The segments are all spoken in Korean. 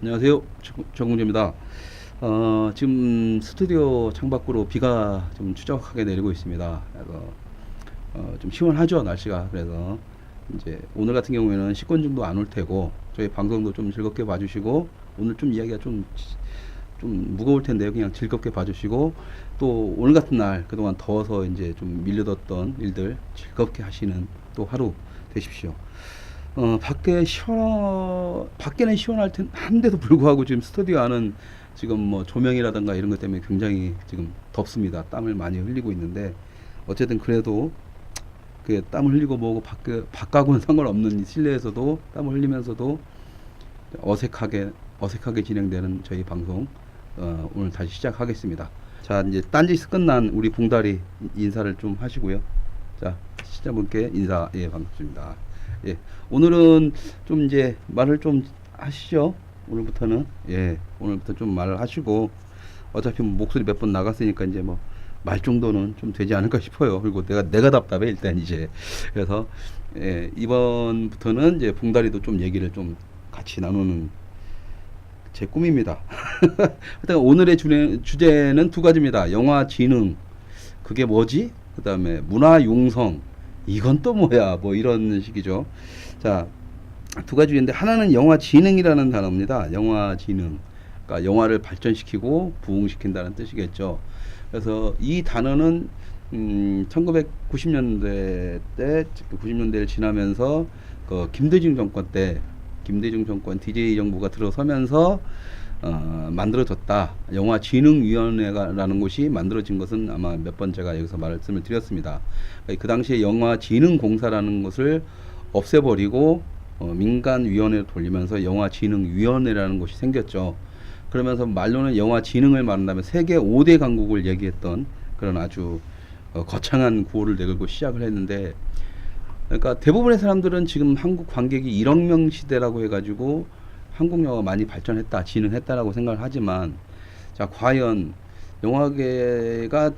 안녕하세요. 정국재입니다. 지금 스튜디오 창밖으로 비가 좀 추적하게 내리고 있습니다. 그래서 좀 시원하죠, 날씨가. 그래서 이제 오늘 같은 경우에는 식곤증도 안 올 테고 저희 방송도 좀 즐겁게 봐주시고, 오늘 좀 이야기가 좀 무거울 텐데요. 그냥 즐겁게 봐주시고, 또 오늘 같은 날 그동안 더워서 이제 좀 밀려뒀던 일들 즐겁게 하시는 또 하루 되십시오. 밖에는 시원할 한데도 불구하고 지금 스튜디오 안은 지금 뭐 조명이라든가 이런 것 때문에 굉장히 지금 덥습니다. 땀을 많이 흘리고 있는데, 어쨌든 그래도 그 땀을 흘리고 뭐고 밖하고는 상관없는 이 실내에서도 땀을 흘리면서도 어색하게 진행되는 저희 방송, 오늘 다시 시작하겠습니다. 자, 이제 딴짓 끝난 우리 봉다리 인사를 좀 하시고요. 자, 시청자분께 인사, 예, 반갑습니다. 예, 오늘은 좀 이제 말을 좀 하시죠. 오늘부터는, 예, 오늘부터 좀 말을 하시고, 어차피 뭐 목소리 몇 번 나갔으니까 이제 뭐 말 정도는 좀 되지 않을까 싶어요. 그리고 내가 답답해 일단 이제. 그래서 예, 이번부터는 이제 봉다리도 좀 얘기를 좀 같이 나누는 제 꿈입니다. 일단 오늘의 주제는 두 가지입니다. 영화 진흥, 그게 뭐지? 그 다음에 문화 융성, 이건 또 뭐야? 뭐 이런 식이죠. 자, 두 가지 주제인데, 하나는 영화 진흥이라는 단어입니다. 영화 진흥. 그러니까 영화를 발전시키고 부흥시킨다는 뜻이겠죠. 그래서 이 단어는 1990년대 때, 90년대를 지나면서 그 김대중 정권 DJ 정부가 들어서면서 만들어졌다. 영화진흥위원회라는 곳이 만들어진 것은 아마 몇 번 제가 여기서 말씀을 드렸습니다. 그 당시에 영화진흥공사라는 것을 없애버리고 민간위원회로 돌리면서 영화진흥위원회라는 곳이 생겼죠. 그러면서 말로는 영화진흥을 말한다면 세계 5대 강국을 얘기했던 그런 아주 거창한 구호를 내걸고 시작을 했는데, 그러니까 대부분의 사람들은 지금 한국 관객이 1억 명 시대라고 해가지고 한국 영화가 많이 발전했다, 진흥했다라고 생각을 하지만, 자, 과연 영화계가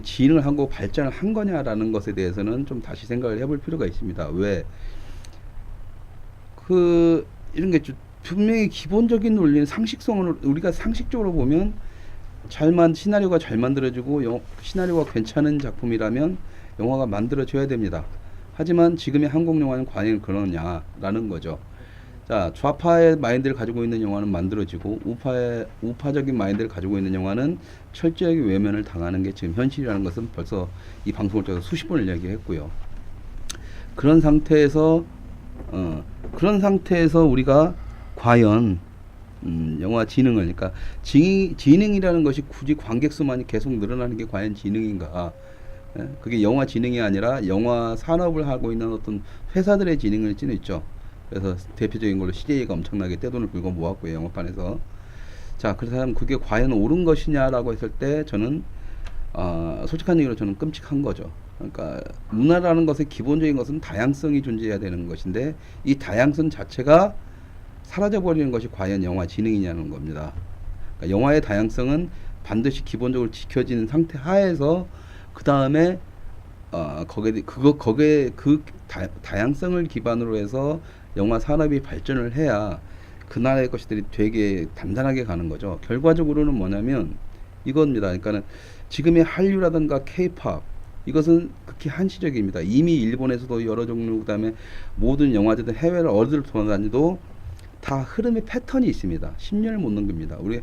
진흥을 하고 발전을 한 거냐라는 것에 대해서는 좀 다시 생각을 해볼 필요가 있습니다. 왜? 이런 게 분명히 기본적인 논리는 상식성을 우리가 상식적으로 보면 시나리오가 잘 만들어지고 시나리오가 괜찮은 작품이라면 영화가 만들어져야 됩니다. 하지만 지금의 한국 영화는 과연 그러냐라는 거죠. 자, 좌파의 마인드를 가지고 있는 영화는 만들어지고 우파적인 마인드를 가지고 있는 영화는 철저하게 외면을 당하는 게 지금 현실이라는 것은 벌써 이 방송을 통해서 수십 번을 이야기했고요. 그런 상태에서 우리가 과연 영화 진흥을, 그러니까 진흥이라는 것이 굳이 관객 수만이 계속 늘어나는 게 과연 진흥인가? 예? 그게 영화 진흥이 아니라 영화 산업을 하고 있는 어떤 회사들의 진흥일 수는 있죠. 그래서 대표적인 걸로 CJ가 엄청나게 떼돈을 긁어 모았고요, 영화판에서. 자, 그렇다면 그게 과연 옳은 것이냐라고 했을 때 저는 솔직한 얘기로 저는 끔찍한 거죠. 그러니까 문화라는 것의 기본적인 것은 다양성이 존재해야 되는 것인데, 이 다양성 자체가 사라져버리는 것이 과연 영화 진흥이냐는 겁니다. 그러니까 영화의 다양성은 반드시 기본적으로 지켜지는 상태 하에서 그 다음에 거기에 다양성을 기반으로 해서 영화 산업이 발전을 해야 그 나라의 것들이 되게 단단하게 가는 거죠. 결과적으로는 뭐냐면 이겁니다. 그러니까는 지금의 한류라든가 케이팝, 이것은 극히 한시적입니다. 이미 일본에서도 여러 종류, 그다음에 모든 영화제들 해외를 어디를 돌아다니도 다 흐름의 패턴이 있습니다. 10년을 못 넘깁니다. 우리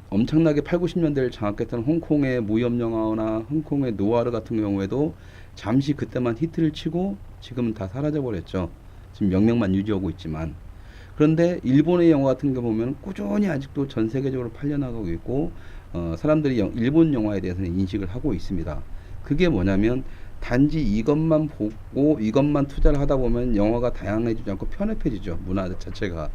엄청나게 8, 90년대를 장악했던 홍콩의 무협 영화나 홍콩의 노아르 같은 경우에도 잠시 그때만 히트를 치고 지금은 다 사라져 버렸죠. 지금 명명만 유지하고 있지만, 그런데 일본의 영화 같은 거 보면 꾸준히 아직도 전 세계적으로 팔려나가고 있고, 사람들이 일본 영화에 대해서는 인식을 하고 있습니다. 그게 뭐냐면 단지 이것만 보고 이것만 투자를 하다 보면 영화가 다양해지지 않고 편협해지죠, 문화 자체가.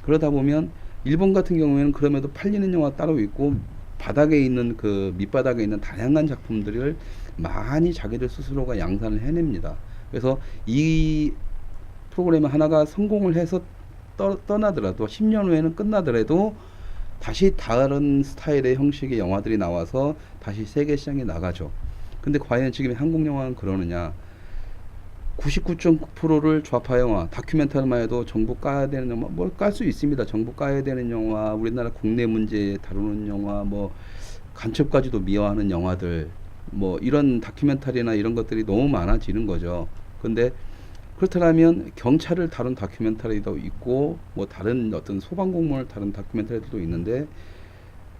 그러다 보면 일본 같은 경우에는 그럼에도 팔리는 영화 따로 있고, 바닥에 있는 밑바닥에 있는 다양한 작품들을 많이 자기들 스스로가 양산을 해냅니다. 그래서 이 프로그램 하나가 성공을 해서 떠나더라도 10년 후에는 끝나더라도 다시 다른 스타일의 형식의 영화들이 나와서 다시 세계 시장에 나가죠. 근데 과연 지금 한국 영화는 그러느냐? 99.9%를 좌파 영화, 다큐멘터리만 해도 정부 까야 되는 영화, 뭐 깔 수 있습니다. 정부 까야 되는 영화, 우리나라 국내 문제 다루는 영화, 뭐 간첩까지도 미화하는 영화들, 뭐 이런 다큐멘터리나 이런 것들이 너무 많아지는 거죠. 근데 그렇다면 경찰을 다룬 다큐멘터리도 있고, 뭐 다른 어떤 소방공무원을 다룬 다큐멘터리도 있는데,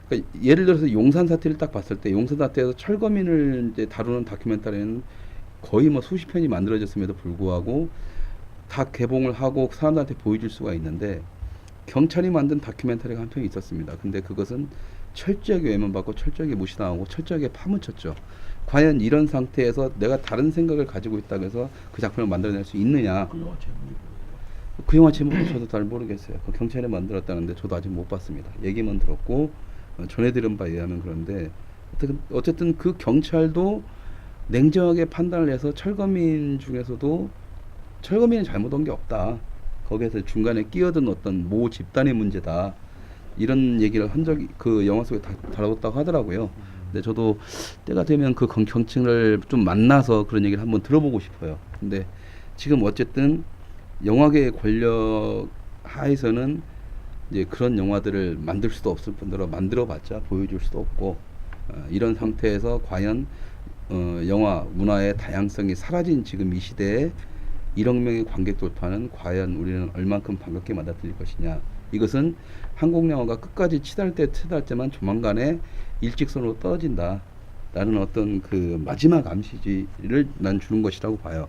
그러니까 예를 들어서 용산 사태를 딱 봤을 때, 용산 사태에서 철거민을 이제 다루는 다큐멘터리는 거의 뭐 수십 편이 만들어졌음에도 불구하고 다 개봉을 하고 사람들한테 보여줄 수가 있는데, 경찰이 만든 다큐멘터리가 한 편이 있었습니다. 근데 그것은 철저하게 외면받고 철저하게 무시당하고 철저하게 파묻혔죠. 과연 이런 상태에서 내가 다른 생각을 가지고 있다고 해서 그 작품을 만들어낼 수 있느냐. 그 영화 제목이 뭐예요? 그 영화 제목도 저도 잘 모르겠어요. 그 경찰이 만들었다는데 저도 아직 못 봤습니다. 얘기만 들었고 전해들은 바에 의하면 그런데, 어쨌든 그 경찰도 냉정하게 판단을 해서 철거민 중에서도 철거민이 잘못한 게 없다. 거기에서 중간에 끼어든 어떤 모 집단의 문제다. 이런 얘기를 한 적이 그 영화 속에 다뤘다고 하더라고요. 근데 저도 때가 되면 그 경층을 좀 만나서 그런 얘기를 한번 들어보고 싶어요. 근데 지금 어쨌든 영화계의 권력 하에서는 이제 그런 영화들을 만들 수도 없을 뿐더러 만들어봤자 보여줄 수도 없고, 이런 상태에서 과연 영화 문화의 다양성이 사라진 지금 이 시대에 1억 명의 관객 돌파는 과연 우리는 얼만큼 반갑게 받아들일 것이냐. 이것은 한국 영화가 끝까지 치달지만 조만간에 일직선으로 떨어진다 라는 어떤 그 마지막 암시를 난 주는 것이라고 봐요.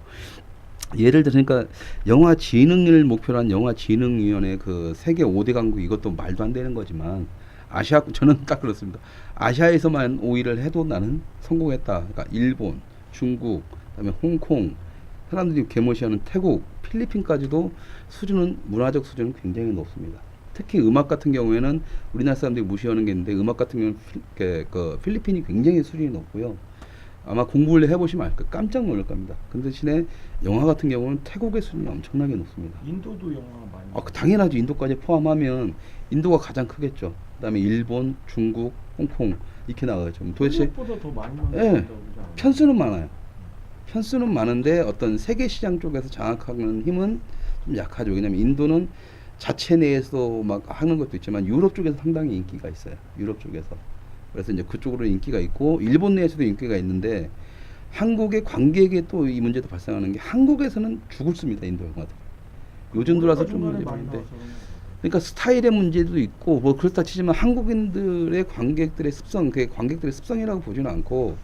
예를 들으니까 영화 진흥을 목표로 한 영화진흥위원회 그 세계 5대 강국, 이것도 말도 안 되는 거지만 저는 딱 그렇습니다. 아시아에서만 5위를 해도 나는 성공했다. 그러니까 일본, 중국, 그다음에 홍콩, 사람들이 개무시하는 태국, 필리핀까지도 문화적 수준은 굉장히 높습니다. 특히 음악 같은 경우에는 우리나라 사람들이 무시하는 게 있는데, 음악 같은 경우는 필리핀이 굉장히 수준이 높고요. 아마 공부를 해보시면 알 거예요. 깜짝 놀랄 겁니다. 그 대신에 영화 같은 경우는 태국의 수준이 엄청나게 높습니다. 인도도 영화 많이. 당연하죠. 인도까지 포함하면 인도가 가장 크겠죠. 그다음에 일본, 중국, 홍콩 이렇게 나가죠. 도대체 보다 더 많이 예, 만든다고 편수는 많아요. 편수는 많은데 어떤 세계 시장 쪽에서 장악하는 힘은 좀 약하죠. 왜냐면 인도는 자체 내에서 막 하는 것도 있지만 유럽 쪽에서 상당히 인기가 있어요. 유럽 쪽에서. 그래서 이제 그쪽으로 인기가 있고 일본 내에서도 인기가 있는데, 한국의 관객에 또 이 문제도 발생하는 게, 한국에서는 죽습니다. 인도 영화들. 요즘 들어서 좀 문제 많은데, 그러니까 스타일의 문제도 있고 뭐 그렇다 치지만 한국인들의 관객들의 습성, 그게 관객들의 습성이라고 보지는 않고,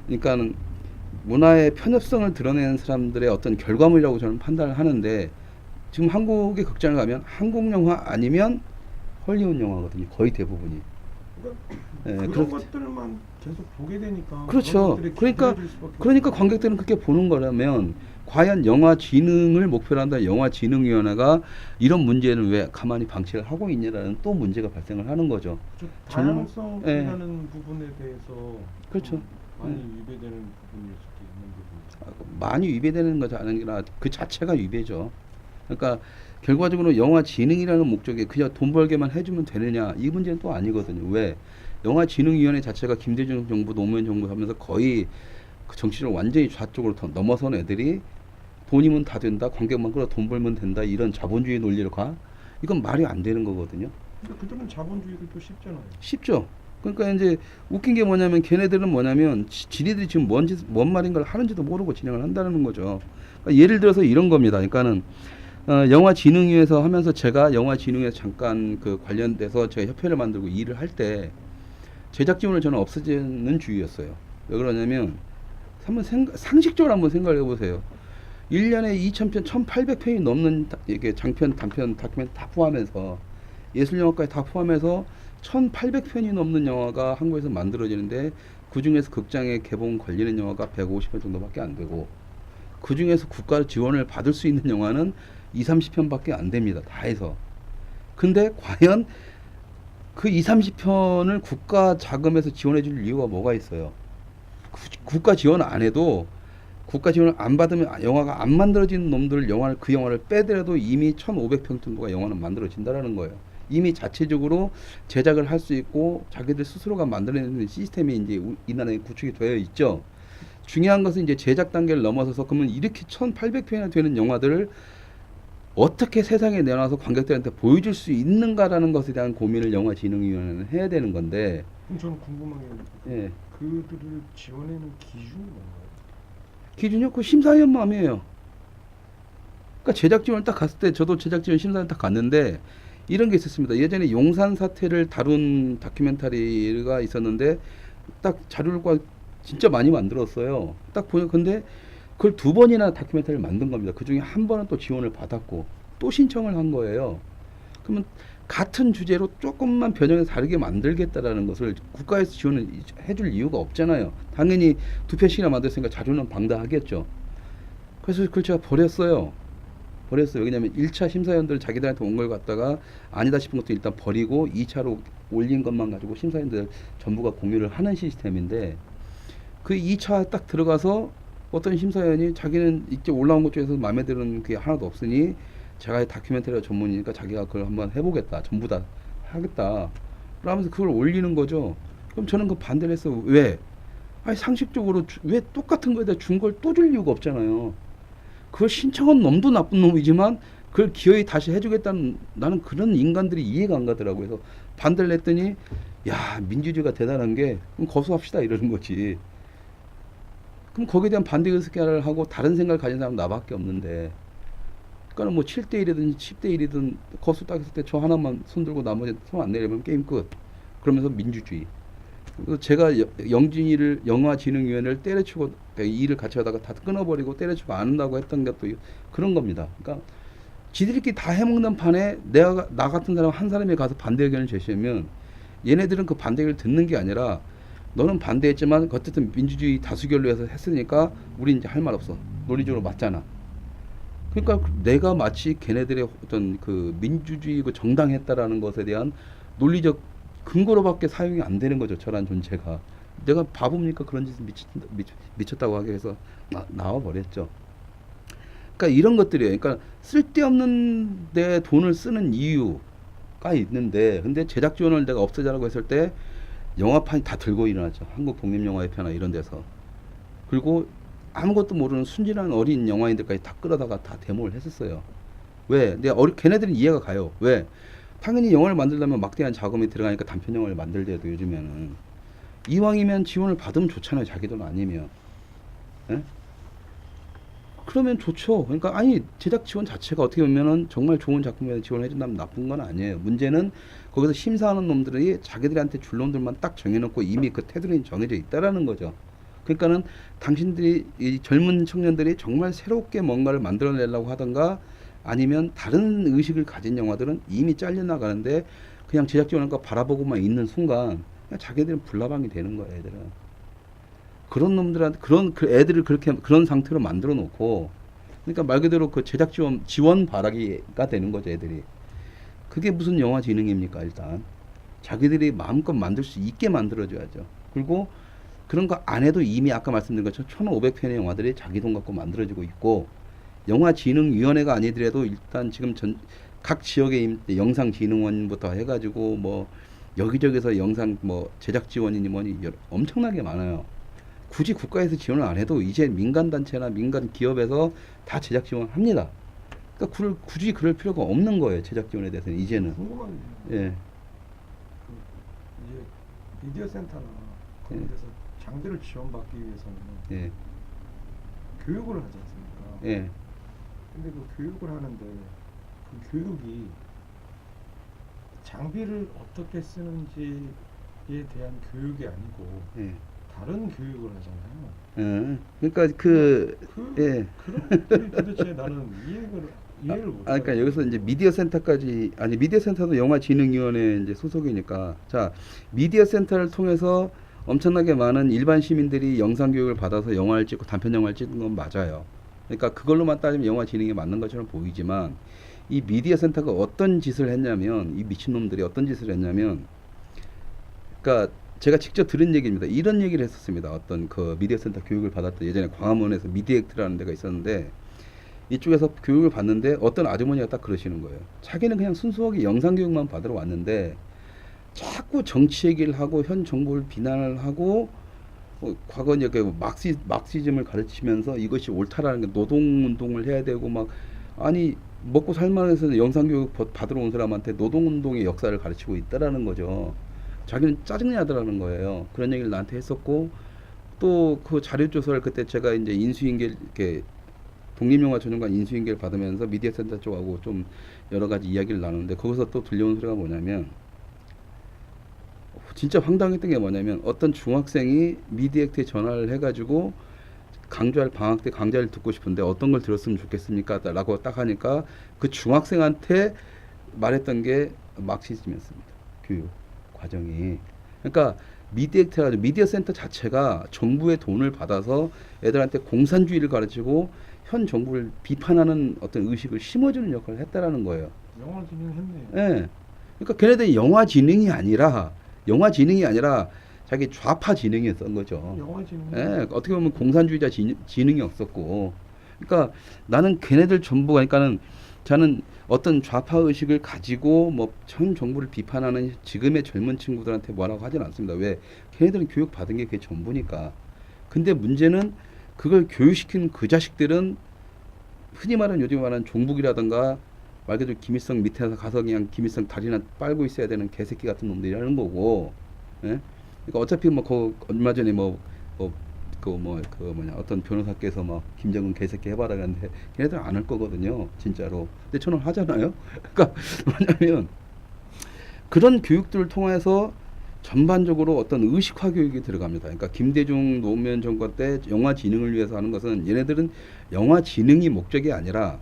그러니까는 문화의 편협성을 드러내는 사람들의 어떤 결과물이라고 저는 판단을 하는데, 지금 한국의 극장을 가면 한국 영화 아니면 헐리우드 영화거든요. 거의 대부분이. 그런 것들만 계속 보게 되니까. 그렇죠. 그러니까 관객들은 그렇게 보는 거라면, 과연 영화진흥을 목표로 한다 영화진흥위원회가 이런 문제는 왜 가만히 방치를 하고 있냐라는 또 문제가 발생을 하는 거죠. 다양성이라는 부분에 대해서 그렇죠. 많이 위배되는 부분일 수도 있는 부분. 많이 위배되는 것이 아니라 그 자체가 위배죠. 그러니까 결과적으로 영화진흥이라는 목적에 그냥 돈 벌게만 해주면 되느냐, 이 문제는 또 아니거든요. 왜? 영화진흥위원회 자체가 김대중 정부, 노무현 정부 하면서 거의 그 정치를 완전히 좌쪽으로 넘어선 애들이 돈이면 다 된다, 관객만 끌어 돈 벌면 된다, 이런 자본주의 논리를 이건 말이 안 되는 거거든요. 근데 그들은 자본주의를 또 쉽잖아요. 쉽죠. 그러니까 이제 웃긴 게 뭐냐면, 걔네들은 뭐냐면 지네들이 지금 뭔 말인 걸 하는지도 모르고 진행을 한다는 거죠. 그러니까 예를 들어서 이런 겁니다. 그러니까는 영화진흥위에서 하면서, 제가 영화진흥위에서 잠깐 그 관련돼서 제가 협회를 만들고 일을 할 때 제작 지원을 저는 없애는 주의였어요. 왜 그러냐면, 한번 상식적으로 한번 생각을 해보세요. 1년에 2,000편, 1,800편이 넘는 이게 장편, 단편, 다큐멘터리 다 포함해서, 예술영화까지 다 포함해서 1,800편이 넘는 영화가 한국에서 만들어지는데, 그 중에서 극장에 개봉 걸리는 영화가 150편 정도밖에 안 되고, 그 중에서 국가 지원을 받을 수 있는 영화는 2, 30편밖에 안 됩니다. 다 해서. 근데 과연 그 2, 30편을 국가 자금에서 지원해 줄 이유가 뭐가 있어요? 국가 지원 안 해도, 국가 지원을 안 받으면 영화가 안 만들어지는 놈들 그 영화를 빼더라도 이미 1,500편 정도가 영화는 만들어진다라는 거예요. 이미 자체적으로 제작을 할 수 있고 자기들 스스로가 만들어내는 시스템이 이제 이 나라에 구축이 되어 있죠. 중요한 것은 이제 제작 단계를 넘어서서 그러면 이렇게 1,800편이나 되는 영화들을 어떻게 세상에 내놔서 관객들한테 보여줄 수 있는가라는 것에 대한 고민을 영화진흥위원회는 해야 되는 건데, 그럼 저는 궁금한 게 예. 그들을 지원하는 기준이 뭔가요? 기준이 그 심사위원 마음이에요. 그러니까 제작 지원을 딱 갔을 때 저도 제작 지원 심사를 딱 갔는데 이런 게 있었습니다. 예전에 용산 사태를 다룬 다큐멘터리가 있었는데 딱 자료가 진짜 많이 만들었어요. 딱 보면 근데 그걸 2번이나 다큐멘터리를 만든 겁니다. 그 중에 한 번은 또 지원을 받았고 또 신청을 한 거예요. 그러면 같은 주제로 조금만 변형해서 다르게 만들겠다라는 것을 국가에서 지원을 해줄 이유가 없잖아요. 당연히 2편씩이나 만들었으니까 자료는 방다하겠죠. 그래서 그걸 제가 버렸어요. 왜냐면 1차 심사위원들 자기들한테 온 걸 갖다가 아니다 싶은 것도 일단 버리고 2차로 올린 것만 가지고 심사위원들 전부가 공유를 하는 시스템인데, 그 2차 딱 들어가서 어떤 심사위원이 자기는 이제 올라온 것 중에서 마음에 드는 게 하나도 없으니 제가 다큐멘터리 전문이니까 자기가 그걸 한번 해보겠다. 전부 다 하겠다. 그러면서 그걸 올리는 거죠. 그럼 저는 그 반대를 했어요. 왜? 아니 상식적으로 왜 똑같은 거에다 준 걸 또 줄 이유가 없잖아요. 그걸 신청한 놈도 나쁜 놈이지만 그걸 기어이 다시 해주겠다는, 나는 그런 인간들이 이해가 안 가더라고요. 그래서 반대를 했더니 야 민주주의가 대단한 게 그럼 거수합시다 이러는 거지. 그럼 거기에 대한 반대 의식을 하고 다른 생각을 가진 사람은 나밖에 없는데, 그러니까 뭐 7대1이든 10대1이든 거수 딱 했을 때 저 하나만 손 들고 나머지 손 안 내리면 게임 끝. 그러면서 민주주의. 그래서 제가 영화진흥위원회를 때려치고 그러니까 일을 같이 하다가 다 끊어버리고 때려치고 안 한다고 했던 것도 그런 겁니다. 그러니까 지들끼리 다 해먹는 판에 나 같은 사람 한 사람이 가서 반대 의견을 제시하면 얘네들은 그 반대 의견을 듣는 게 아니라 너는 반대했지만 어쨌든 민주주의 다수결로 해서 했으니까 우리 이제 할 말 없어. 논리적으로 맞잖아. 그러니까 내가 마치 걔네들의 어떤 그 민주주의 그 정당했다라는 것에 대한 논리적 근거로밖에 사용이 안 되는 거죠. 저란 존재가. 내가 바보입니까? 그런 짓을 미쳤다고 하게 해서 나와 버렸죠. 그러니까 이런 것들이에요. 그러니까 쓸데없는 데 돈을 쓰는 이유가 있는데, 근데 제작 지원을 내가 없애자라고 했을 때 영화판이 다 들고 일어나죠. 한국 독립영화협회나 이런 데서. 그리고 아무것도 모르는 순진한 어린 영화인들까지 다 끌어다가 다 데모를 했었어요. 왜? 근데 걔네들은 이해가 가요. 왜? 당연히 영화를 만들려면 막대한 자금이 들어가니까 단편 영화를 만들더라도 요즘에는 이왕이면 지원을 받으면 좋잖아요. 자기 돈 아니면. 예? 그러면 좋죠. 그러니까 아니 제작 지원 자체가 어떻게 보면은 정말 좋은 작품에 지원을 해준다면 나쁜 건 아니에요. 문제는 거기서 심사하는 놈들이 자기들한테 줄 놈들만 딱 정해놓고 이미 그 테두리는 정해져 있다라는 거죠. 그러니까는 당신들이 이 젊은 청년들이 정말 새롭게 뭔가를 만들어내려고 하던가 아니면 다른 의식을 가진 영화들은 이미 잘려나가는데 그냥 제작 지원한 거 바라보고만 있는 순간 그냥 자기들은 불나방이 되는 거예요. 애들은. 그런 놈들한테 그 애들을 그렇게 그런 상태로 만들어 놓고, 그러니까 말 그대로 그 제작 지원 바라기가 되는 거죠. 애들이. 그게 무슨 영화 진흥입니까? 일단 자기들이 마음껏 만들 수 있게 만들어줘야죠. 그리고 그런 거 안 해도 이미 아까 말씀드린 것처럼 1,500편의 영화들이 자기 돈 갖고 만들어지고 있고, 영화진흥위원회가 아니더라도 일단 지금 각 지역에 영상진흥원부터 해가지고 뭐 여기저기서 영상 뭐 제작 지원이니 뭐니 엄청나게 많아요. 굳이 국가에서 지원을 안 해도 이제 민간 단체나 민간 기업에서 다 제작 지원합니다. 그러니까 굳이 그럴 필요가 없는 거예요. 제작 지원에 대해서는 이제는. 궁금한 게 예. 그 이제 미디어 센터나 그런 데서 장비를 지원받기 위해서는 예. 교육을 하지 않습니까? 예. 근데 그 교육을 하는데 그 교육이 장비를 어떻게 쓰는지에 대한 교육이 아니고 예. 다른 교육을 하잖아요. 그러니까 예. 그런 것들이 도대체 나는 이해를 못. 그러니까 여기서 이제 미디어 센터까지 아니 미디어 센터도 영화진흥위원회 이제 소속이니까 자 미디어 센터를 통해서 엄청나게 많은 일반 시민들이 영상 교육을 받아서 영화를 찍고 단편 영화를 찍는 건 맞아요. 그러니까 그걸로만 따지면 영화진흥이 맞는 것처럼 보이지만 이 미디어 센터가 어떤 짓을 했냐면 이 미친놈들이 어떤 짓을 했냐면 그러니까 제가 직접 들은 얘기입니다. 이런 얘기를 했었습니다. 어떤 그 미디어 센터 교육을 받았던 예전에 광화문에서 미디액트라는 데가 있었는데 이쪽에서 교육을 받는데 어떤 아주머니가 딱 그러시는 거예요. 자기는 그냥 순수하게 영상 교육만 받으러 왔는데 자꾸 정치 얘기를 하고 현 정부를 비난을 하고 과거 이제 그 막시즘을 가르치면서 이것이 옳다라는 게 노동운동을 해야 되고 막 아니 먹고 살만해서 영상교육 받으러 온 사람한테 노동운동의 역사를 가르치고 있다라는 거죠. 자기는 짜증이 나더라는 거예요. 그런 얘기를 나한테 했었고 또 그 자료조사를 그때 제가 이제 인수인계를 이렇게 독립영화 전용관 인수인계를 받으면서 미디어센터 쪽하고 좀 여러 가지 이야기를 나누는데 거기서 또 들려온 소리가 뭐냐면 진짜 황당했던 게 뭐냐면 어떤 중학생이 미디액트에 전화를 해가지고 강좌를 방학 때 강좌를 듣고 싶은데 어떤 걸 들었으면 좋겠습니까? 라고 딱 하니까 그 중학생한테 말했던 게 막시즘이었습니다. 교육 과정이. 그러니까 미디액트라 미디어 센터 자체가 정부의 돈을 받아서 애들한테 공산주의를 가르치고 현 정부를 비판하는 어떤 의식을 심어주는 역할을 했다라는 거예요. 영화 진행했네요. 예. 그러니까 걔네들이 영화 지능이 아니라 자기 좌파 지능이었던 거죠. 영화 진행. 예, 어떻게 보면 공산주의자 지능이 없었고, 그러니까 나는 걔네들 전부가, 그러니까는 저는 어떤 좌파 의식을 가지고 뭐 현 정부를 비판하는 지금의 젊은 친구들한테 뭐라고 하진 않습니다. 왜? 걔네들은 교육 받은 게 그게 전부니까. 근데 문제는 그걸 교육시킨 그 자식들은 흔히 말하는 요즘 말하는 종북이라든가 말 그대로 김일성 밑에서 가서 그냥 김일성 다리나 빨고 있어야 되는 개새끼 같은 놈들이라는 거고, 예? 그러니까 어차피 뭐 얼마 전에 어떤 변호사께서 뭐 김정은 개새끼 해봐라 그랬는데 걔네들 안 할 거거든요, 진짜로. 근데 저는 하잖아요. 그러니까 뭐냐면 그런 교육들을 통해서 전반적으로 어떤 의식화 교육이 들어갑니다. 그러니까 김대중 노무현 정권 때 영화 진흥을 위해서 하는 것은 얘네들은 영화 진흥이 목적이 아니라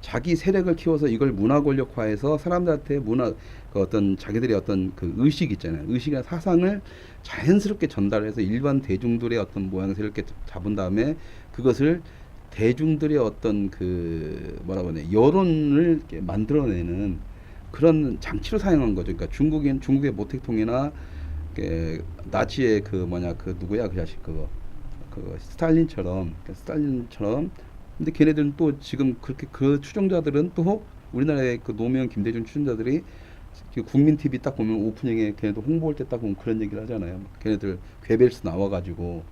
자기 세력을 키워서 이걸 문화 권력화해서 사람들한테 그 어떤 자기들의 어떤 그 의식 있잖아요. 의식이나 사상을 자연스럽게 전달해서 일반 대중들의 어떤 모양새를 이렇게 잡은 다음에 그것을 대중들의 어떤 그 뭐라고 하냐 여론을 이렇게 만들어내는 그런 장치로 사용한 거죠. 그러니까 중국의 모택통이나 나치의 그 누구야 그 자식 스탈린처럼 근데 걔네들은 또 지금 그렇게 그 추종자들은 또 우리나라의 그 노무현 김대중 추종자들이 국민 TV 딱 보면 오프닝에 걔네들 홍보할 때 딱 보면 그런 얘기를 하잖아요. 걔네들 괴벨스 나와가지고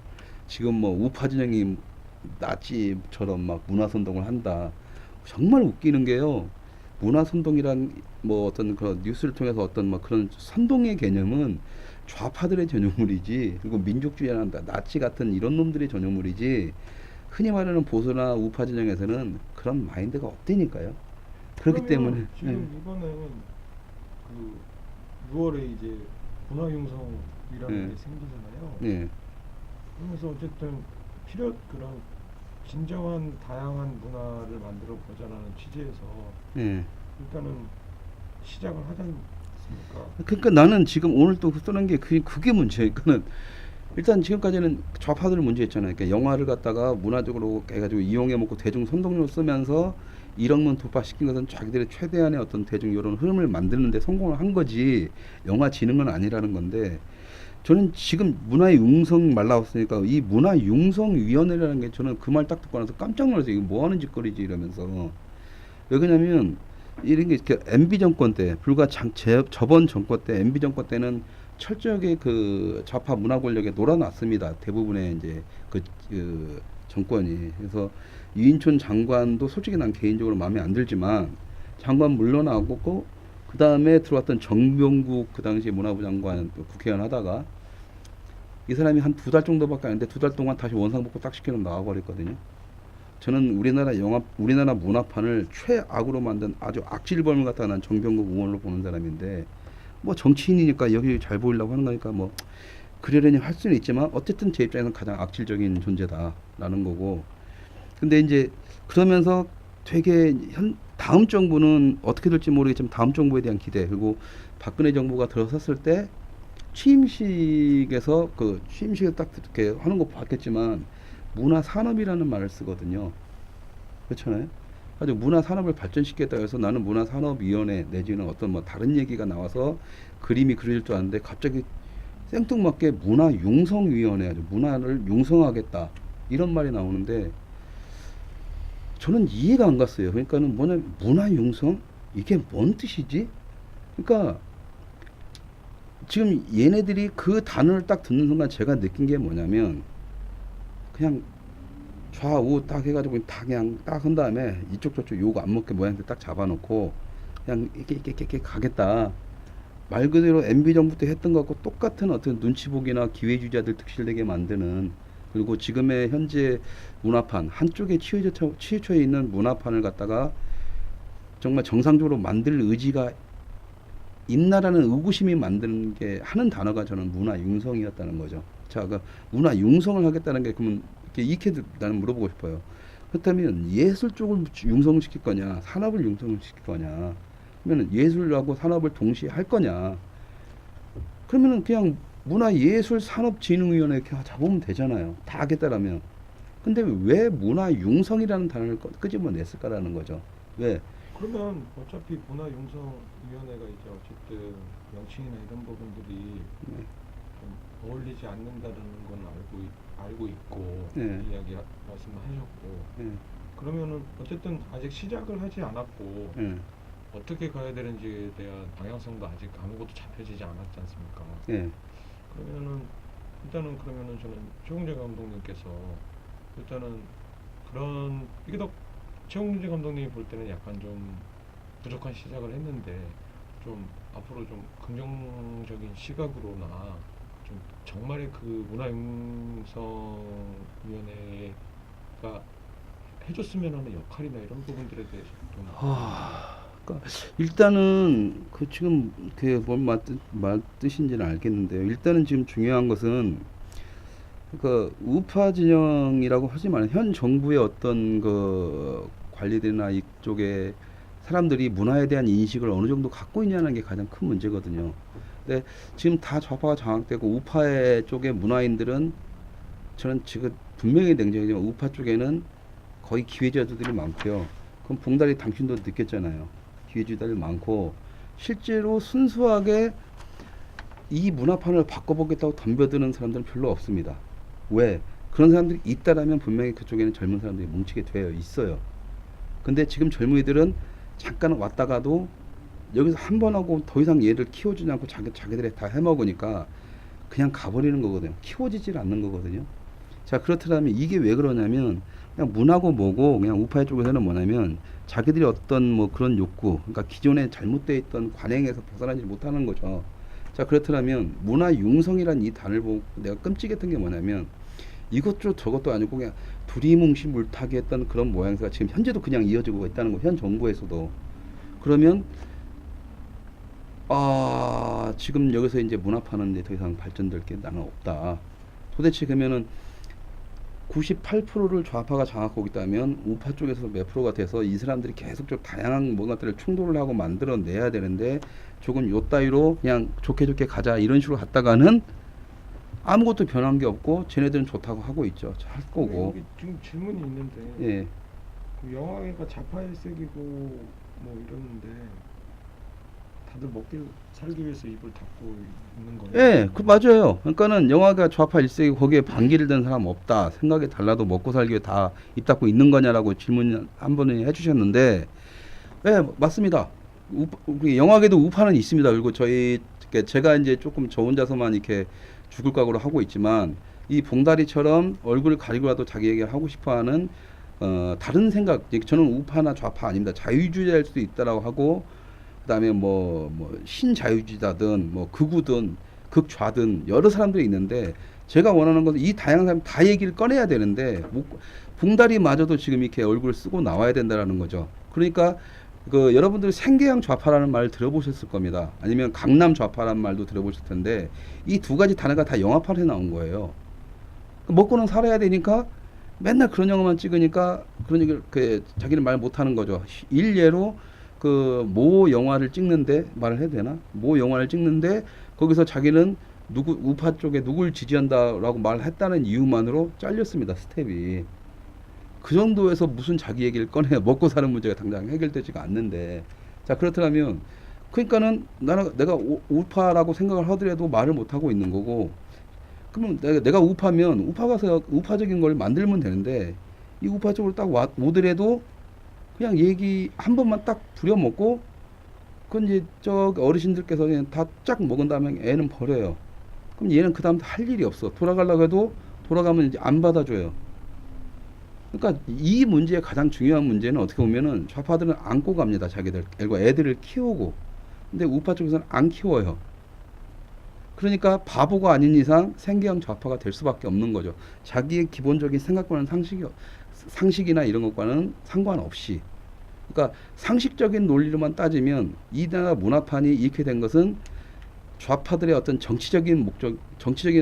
지금 뭐 우파 진영이 나치처럼 막 문화선동을 한다. 정말 웃기는 게요. 문화선동이란 뭐 어떤 그런 뉴스를 통해서 어떤 막 그런 선동의 개념은 좌파들의 전유물이지, 그리고 민족주의나 나치 같은 이런 놈들의 전유물이지, 흔히 말하는 보수나 우파 진영에서는 그런 마인드가 없다니까요. 그렇기 때문에 지금 이번에는 그 6월에 이제 문화융성이라는 게 생기잖아요. 예. 그러면서 어쨌든 그런 진정한 다양한 문화를 만들어 보자라는 취지에서 예. 일단은 시작을 하지 않습니까? 그러니까 나는 지금 오늘 또 쓰는 게 그게 문제예요. 그거는 일단 지금까지는 좌파들을 문제했잖아요. 그러니까 영화를 갖다가 문화적으로 해가지고 이용해 먹고 대중 선동으로 쓰면서 1억만 돌파시킨 것은 자기들의 최대한의 어떤 대중 여론 흐름을 만드는데 성공을 한 거지 영화 진흥은 아니라는 건데, 저는 지금 문화융성 말 나왔으니까 이 문화융성위원회라는 게 저는 그 말 딱 듣고 나서 깜짝 놀랐어요. 이거 뭐 하는 짓거리지 이러면서. 왜 그러냐면 이런 게 이렇게 MB 정권 때 저번 정권 때 MB 정권 때는 철저하게 그 좌파 문화 권력에 놀아놨습니다. 대부분의 이제 그 정권이. 그래서 유인촌 장관도 솔직히 난 개인적으로 마음에 안 들지만 장관 물러나고 그 다음에 들어왔던 정병국 그 당시 문화부 장관 국회의원 하다가 이 사람이 한 2달 정도밖에 안 했는데 2달 동안 다시 원상복구 딱 시켜놓고 나와버렸거든요. 저는 우리나라 문화판을 최악으로 만든 아주 악질범을 갖다 난 정병국 의원으로 보는 사람인데, 뭐 정치인이니까 여기 잘 보이려고 하는 거니까 뭐 그러려니 할 수는 있지만 어쨌든 제 입장에서는 가장 악질적인 존재다라는 거고. 근데 이제 그러면서 되게 다음 정부는 어떻게 될지 모르겠지만 다음 정부에 대한 기대, 그리고 박근혜 정부가 들어섰을 때 취임식에서 딱 이렇게 하는 거 봤겠지만 문화산업이라는 말을 쓰거든요. 그렇잖아요. 아주 문화산업을 발전시키겠다 해서 나는 문화산업위원회 내지는 어떤 뭐 다른 얘기가 나와서 그림이 그려질 줄 알았는데 갑자기 생뚱맞게 문화융성위원회, 아주 문화를 융성하겠다 이런 말이 나오는데 저는 이해가 안 갔어요. 그러니까는 문화융성? 이게 뭔 뜻이지? 그러니까 지금 얘네들이 그 단어를 딱 듣는 순간 제가 느낀 게 뭐냐면 그냥 좌우 딱 해가지고 다 그냥 딱 한 다음에 이쪽 저쪽 요거 안 먹게 모양들 딱 잡아놓고 그냥 이렇게 가겠다. 말 그대로 MB 정부 때 했던 것과 똑같은 어떤 눈치 보기나 기회주의자들 득실되게 만드는, 그리고 지금의 현재 문화판 한쪽에 치우쳐 있는 문화판을 갖다가 정말 정상적으로 만들 의지가 있나라는 의구심이 만드는 게 하는 단어가 저는 문화 융성이었다는 거죠. 자, 그 문화 융성을 하겠다는 게 그러면 이렇게 이렇게 나는 물어보고 싶어요. 그렇다면 예술 쪽을 융성시킬 거냐, 산업을 융성시킬 거냐? 그러면 예술하고 산업을 동시에 할 거냐? 그러면은 그냥 문화예술산업진흥위원회 이렇게 잡으면 되잖아요. 다 하겠다라면. 근데 왜 문화융성이라는 단어를 끄집어냈을까라는 거죠. 왜? 그러면 어차피 문화융성위원회가 이제 어쨌든 명칭이나 이런 부분들이 네. 좀 어울리지 않는다는 건 알고 있고 네. 이야기 말씀하셨고 예, 그러면은 어쨌든 아직 시작을 하지 않았고 예, 어떻게 가야 되는지에 대한 방향성도 아직 아무것도 잡혀지지 않았지 않습니까? 예, 그러면은 저는 최홍재 감독님께서 일단은 그런 이게 더 최홍재 감독님이 볼 때는 약간 좀 부족한 시작을 했는데 좀 앞으로 좀 긍정적인 시각으로나 좀 정말의 그 문화융성위원회가 해줬으면 하는 역할이나 이런 부분들에 대해서 좀 그러니까 일단은 그 지금 그뭔 뜻인지는 알겠는데요. 일단은 지금 중요한 것은 그 우파 진영이라고 하지만 현 정부의 어떤 그 관리들이나 이쪽에 사람들이 문화에 대한 인식을 어느 정도 갖고 있냐는 게 가장 큰 문제거든요. 근데 지금 다 좌파가 장악되고 우파 쪽의 문화인들은 저는 지금 분명히 냉정하지만 우파 쪽에는 거의 기회주의자들이 많고요. 그럼 봉다리 당신도 느꼈잖아요. 기회주의자들 많고 실제로 순수하게 이 문화판을 바꿔보겠다고 덤벼드는 사람들은 별로 없습니다. 왜? 그런 사람들이 있다라면 분명히 그쪽에는 젊은 사람들이 뭉치게 되어 있어요. 근데 지금 젊은이들은 잠깐 왔다가도 여기서 한 번 하고 더 이상 얘를 키워주지 않고 자기들이 다 해먹으니까 그냥 가버리는 거거든요. 키워지질 않는 거거든요. 자, 그렇다면 이게 왜 그러냐면 그냥 문하고 뭐고 그냥 우파의 쪽에서는 뭐냐면 자기들이 어떤 뭐 그런 욕구, 그러니까 기존에 잘못되어 있던 관행에서 벗어나지 못하는 거죠. 자, 그렇다면 문화 융성이란 이 단어를 보고 내가 끔찍했던 게 뭐냐면 이것도 저것도 아니고 그냥 두리뭉실 물타기 했던 그런 모양새가 지금 현재도 그냥 이어지고 있다는 거, 현 정부에서도. 그러면 지금 여기서 이제 문화파는 더 이상 발전될 게 나는 없다. 도대체 그러면은 98%를 좌파가 장악하고 있다면 우파 쪽에서 몇 프로가 돼서 이 사람들이 계속 좀 다양한 뭔가들을 충돌을 하고 만들어내야 되는데 조금 요 따위로 그냥 좋게 좋게 가자 이런 식으로 갔다가는 아무것도 변한 게 없고 쟤네들은 좋다고 하고 있죠. 할 거고. 여기 지금 질문이 있는데 예. 그 영화계가 좌파 일색이고 뭐 이러는데 다들 먹길 살기 위해서 입을 닫고 있는 거예요. 예, 그 맞아요. 그러니까는 영화가 좌파 일색이 거기에 반기를 든 사람 없다. 생각이 달라도 먹고 살기 위해 다 입 닫고 있는 거냐라고 질문 한 번에 해주셨는데, 예, 맞습니다. 우리 영화계도 우파는 있습니다. 그리고 제가 이제 조금 저 혼자서만 이렇게 죽을 각오로 하고 있지만 이 봉다리처럼 얼굴을 가리고라도 자기 얘기를 하고 싶어하는 다른 생각, 저는 우파나 좌파 아닙니다. 자유주의자일 수도 있다라고 하고. 그다음에 뭐 신자유주의자든 뭐 극우든 극좌든 여러 사람들이 있는데 제가 원하는 것은 이 다양한 사람 다 얘기를 꺼내야 되는데 봉다리마저도 지금 이렇게 얼굴을 쓰고 나와야 된다라는 거죠. 그러니까 그 여러분들 생계형 좌파라는 말 들어보셨을 겁니다. 아니면 강남 좌파라는 말도 들어보실 텐데 이 두 가지 단어가 다 영화판에 나온 거예요. 먹고는 살아야 되니까 맨날 그런 영화만 찍으니까 그런 얘기를 자기는 말 못하는 거죠. 일례로 그 모 영화를 찍는데 말을 해도 되나? 모 영화를 찍는데 거기서 자기는 우파 쪽에 누굴 지지한다라고 말했다는 이유만으로 잘렸습니다. 스텝이. 그 정도에서 무슨 자기 얘기를 꺼내 먹고 사는 문제가 당장 해결되지가 않는데. 자, 그렇다면 그러니까는 내가 우파라고 생각을 하더라도 말을 못 하고 있는 거고. 그러면 내가 우파면 우파 가서 우파적인 걸 만들면 되는데 이 우파 쪽으로 딱 오더라도 그냥 얘기 한 번만 딱 부려먹고 그건 이제 저 어르신들께서 그냥 다 쫙 먹은 다음에 애는 버려요. 그럼 얘는 그 다음 할 일이 없어. 돌아가려고 해도 돌아가면 이제 안 받아줘요. 그러니까 이 문제의 가장 중요한 문제는 어떻게 보면은 좌파들은 안고 갑니다. 자기들 애들을 키우고. 근데 우파 쪽에서는 안 키워요. 그러니까 바보가 아닌 이상 생계형 좌파가 될 수밖에 없는 거죠. 자기의 기본적인 생각과는 상식이나 이런 것과는 상관없이. 그러니까 상식적인 논리로만 따지면 이 나라 문화판이 이렇게 된 것은 좌파들의 어떤 정치적인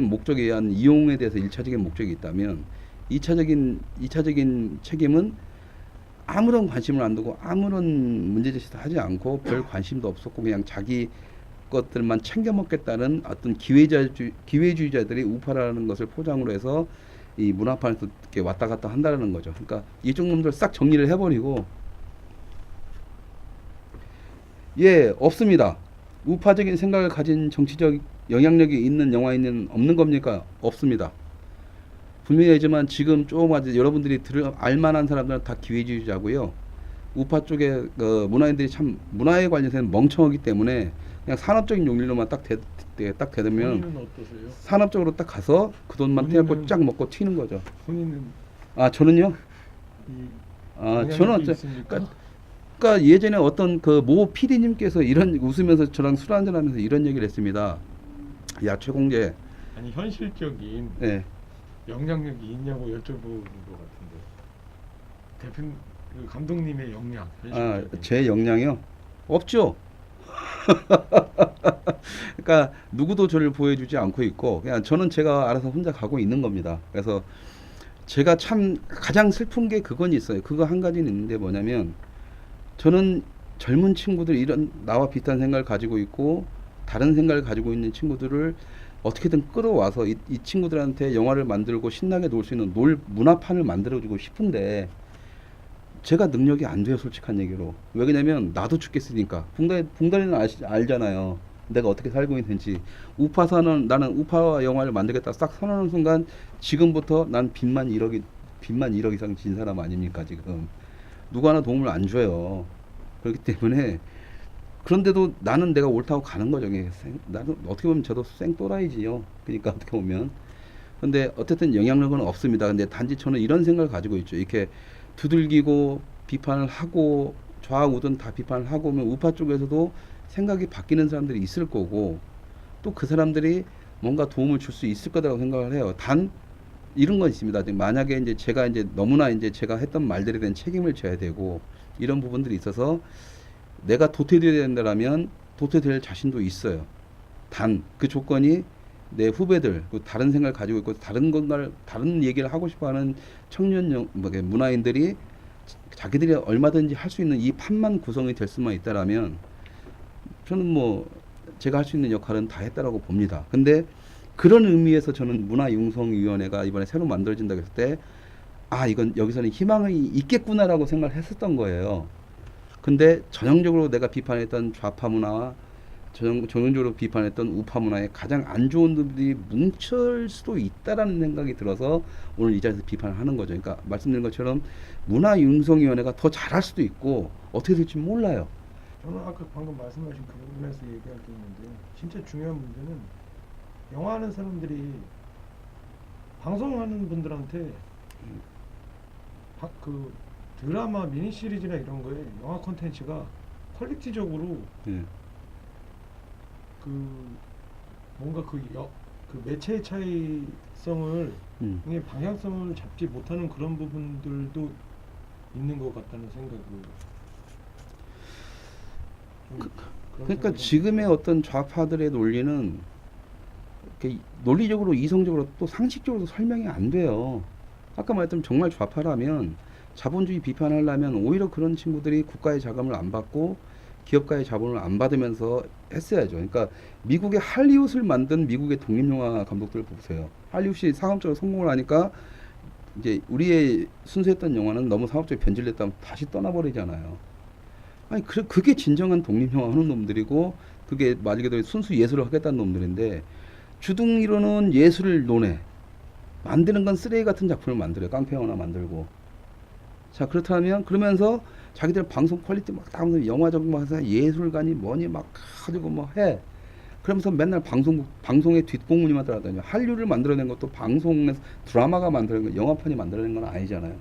목적에 의한 이용에 대해서 일차적인 목적이 있다면 이차적인 책임은 아무런 관심을 안 두고 아무런 문제제시도 하지 않고 별 관심도 없었고 그냥 자기 것들만 챙겨 먹겠다는 어떤 기회주의자들이 우파라는 것을 포장으로 해서 이 문화판에서 이렇게 왔다 갔다 한다는 거죠. 그러니까 이쪽 놈들 싹 정리를 해버리고 예 없습니다. 우파적인 생각을 가진 정치적 영향력이 있는 영화에는 없는 겁니까? 없습니다. 분명히 알지만 지금 조금 아직 여러분들이 알만한 사람들은 다 기회주의자고요. 우파 쪽에 문화인들이 참 문화에 관련해서는 멍청하기 때문에 그냥 산업적인 용리로만 딱 대들면 본인은 어떠세요? 산업적으로 딱 가서 그 돈만 떼갖고 본인은 쫙 먹고 튀는 거죠. 본인은 아 저는요? 이 아 영향력이 저는 있습니까? 그러니까 예전에 어떤 그 모 PD님께서 이런 웃으면서 저랑 술 한잔하면서 이런 얘기를 했습니다. 야 최공재, 아니 현실적인 예, 영향력이 있냐고 여쭤보는 것 같은데 대표 그 감독님의 역량 현실적인 제 역량이요? 없죠. 그러니까 누구도 저를 보여주지 않고 있고 그냥 저는 제가 알아서 혼자 가고 있는 겁니다. 그래서 제가 참 가장 슬픈 게 그건 있어요. 그거 한 가지는 있는데 뭐냐면 저는 젊은 친구들 이런 나와 비슷한 생각을 가지고 있고 다른 생각을 가지고 있는 친구들을 어떻게든 끌어와서 이 친구들한테 영화를 만들고 신나게 놀 수 있는 문화판을 만들어주고 싶은데 제가 능력이 안 돼요, 솔직한 얘기로. 왜 그러냐면 나도 죽겠으니까. 붕다리는 알잖아요. 내가 어떻게 살고 있는지. 나는 우파 영화를 만들겠다 싹 선언하는 순간 지금부터 난 빚만 1억 이상 진 사람 아닙니까 지금. 누구 하나 도움을 안 줘요. 그렇기 때문에 그런데도 나는 내가 옳다고 가는 거죠. 나는 어떻게 보면 저도 생또라이지요. 그러니까 어떻게 보면. 근데 어쨌든 영향력은 없습니다. 근데 단지 저는 이런 생각을 가지고 있죠. 이렇게 두들기고 비판을 하고 좌우든 다 비판을 하고 오면 우파 쪽에서도 생각이 바뀌는 사람들이 있을 거고 또 그 사람들이 뭔가 도움을 줄 수 있을 거라고 생각을 해요. 단 이런 건 있습니다. 만약에 이제 제가 이제 너무나 이제 제가 했던 말들에 대한 책임을 져야 되고 이런 부분들이 있어서 내가 도태되어야 된다라면 도태될 자신도 있어요. 단 그 조건이 내 후배들, 다른 생각을 가지고 있고 다른 얘기를 하고 싶어하는 문화인들이 자기들이 얼마든지 할 수 있는 이 판만 구성이 될 수만 있다라면 저는 뭐 제가 할 수 있는 역할은 다 했다라고 봅니다. 근데 그런 의미에서 저는 문화융성위원회가 이번에 새로 만들어진다고 했을 때 이건 여기서는 희망이 있겠구나라고 생각을 했었던 거예요. 근데 전형적으로 내가 비판했던 좌파 문화와 전형적으로 비판했던 우파 문화에 가장 안 좋은 놈들이 뭉칠 수도 있다라는 생각이 들어서 오늘 이 자리에서 비판을 하는 거죠. 그러니까 말씀드린 것처럼 문화융성위원회가 더 잘할 수도 있고 어떻게 될지 몰라요. 저는 아까 방금 말씀하신 그 부분에서 얘기할 게 있는데 진짜 중요한 문제는 영화하는 사람들이 방송하는 분들한테 그 드라마 미니 시리즈나 이런 거에 영화 콘텐츠가 퀄리티적으로 예. 그 뭔가 그 매체의 차이성을 이게 방향성을 잡지 못하는 그런 부분들도 있는 것 같다는 생각을 그러니까 지금의 어떤 좌파들의 논리는 이렇게 논리적으로 이성적으로 또 상식적으로도 설명이 안 돼요. 아까 말했던 정말 좌파라면 자본주의 비판하려면 오히려 그런 친구들이 국가의 자금을 안 받고 기업가의 자본을 안 받으면서 했어야죠. 그러니까 미국의 할리우드를 만든 미국의 독립영화 감독들 보세요. 할리우드이 상업적으로 성공을 하니까 이제 우리의 순수했던 영화는 너무 상업적으로 변질됐다면 다시 떠나버리잖아요. 아니 그게 진정한 독립영화 하는 놈들이고 그게 말 그대로 순수 예술을 하겠다는 놈들인데 주둥이로는 예술을 논해 만드는 건 쓰레기 같은 작품을 만들어요. 깡패 영화나 만들고. 자 그렇다면 그러면서 자기들 방송 퀄리티 막 따면서 영화적 막 해서 예술가니 뭐니 막 가지고 뭐 해. 그러면서 맨날 방송의 뒷공문이만 따라다녀. 한류를 만들어낸 것도 방송에서 드라마가 만들어낸 거, 영화판이 만들어낸 건 아니잖아요.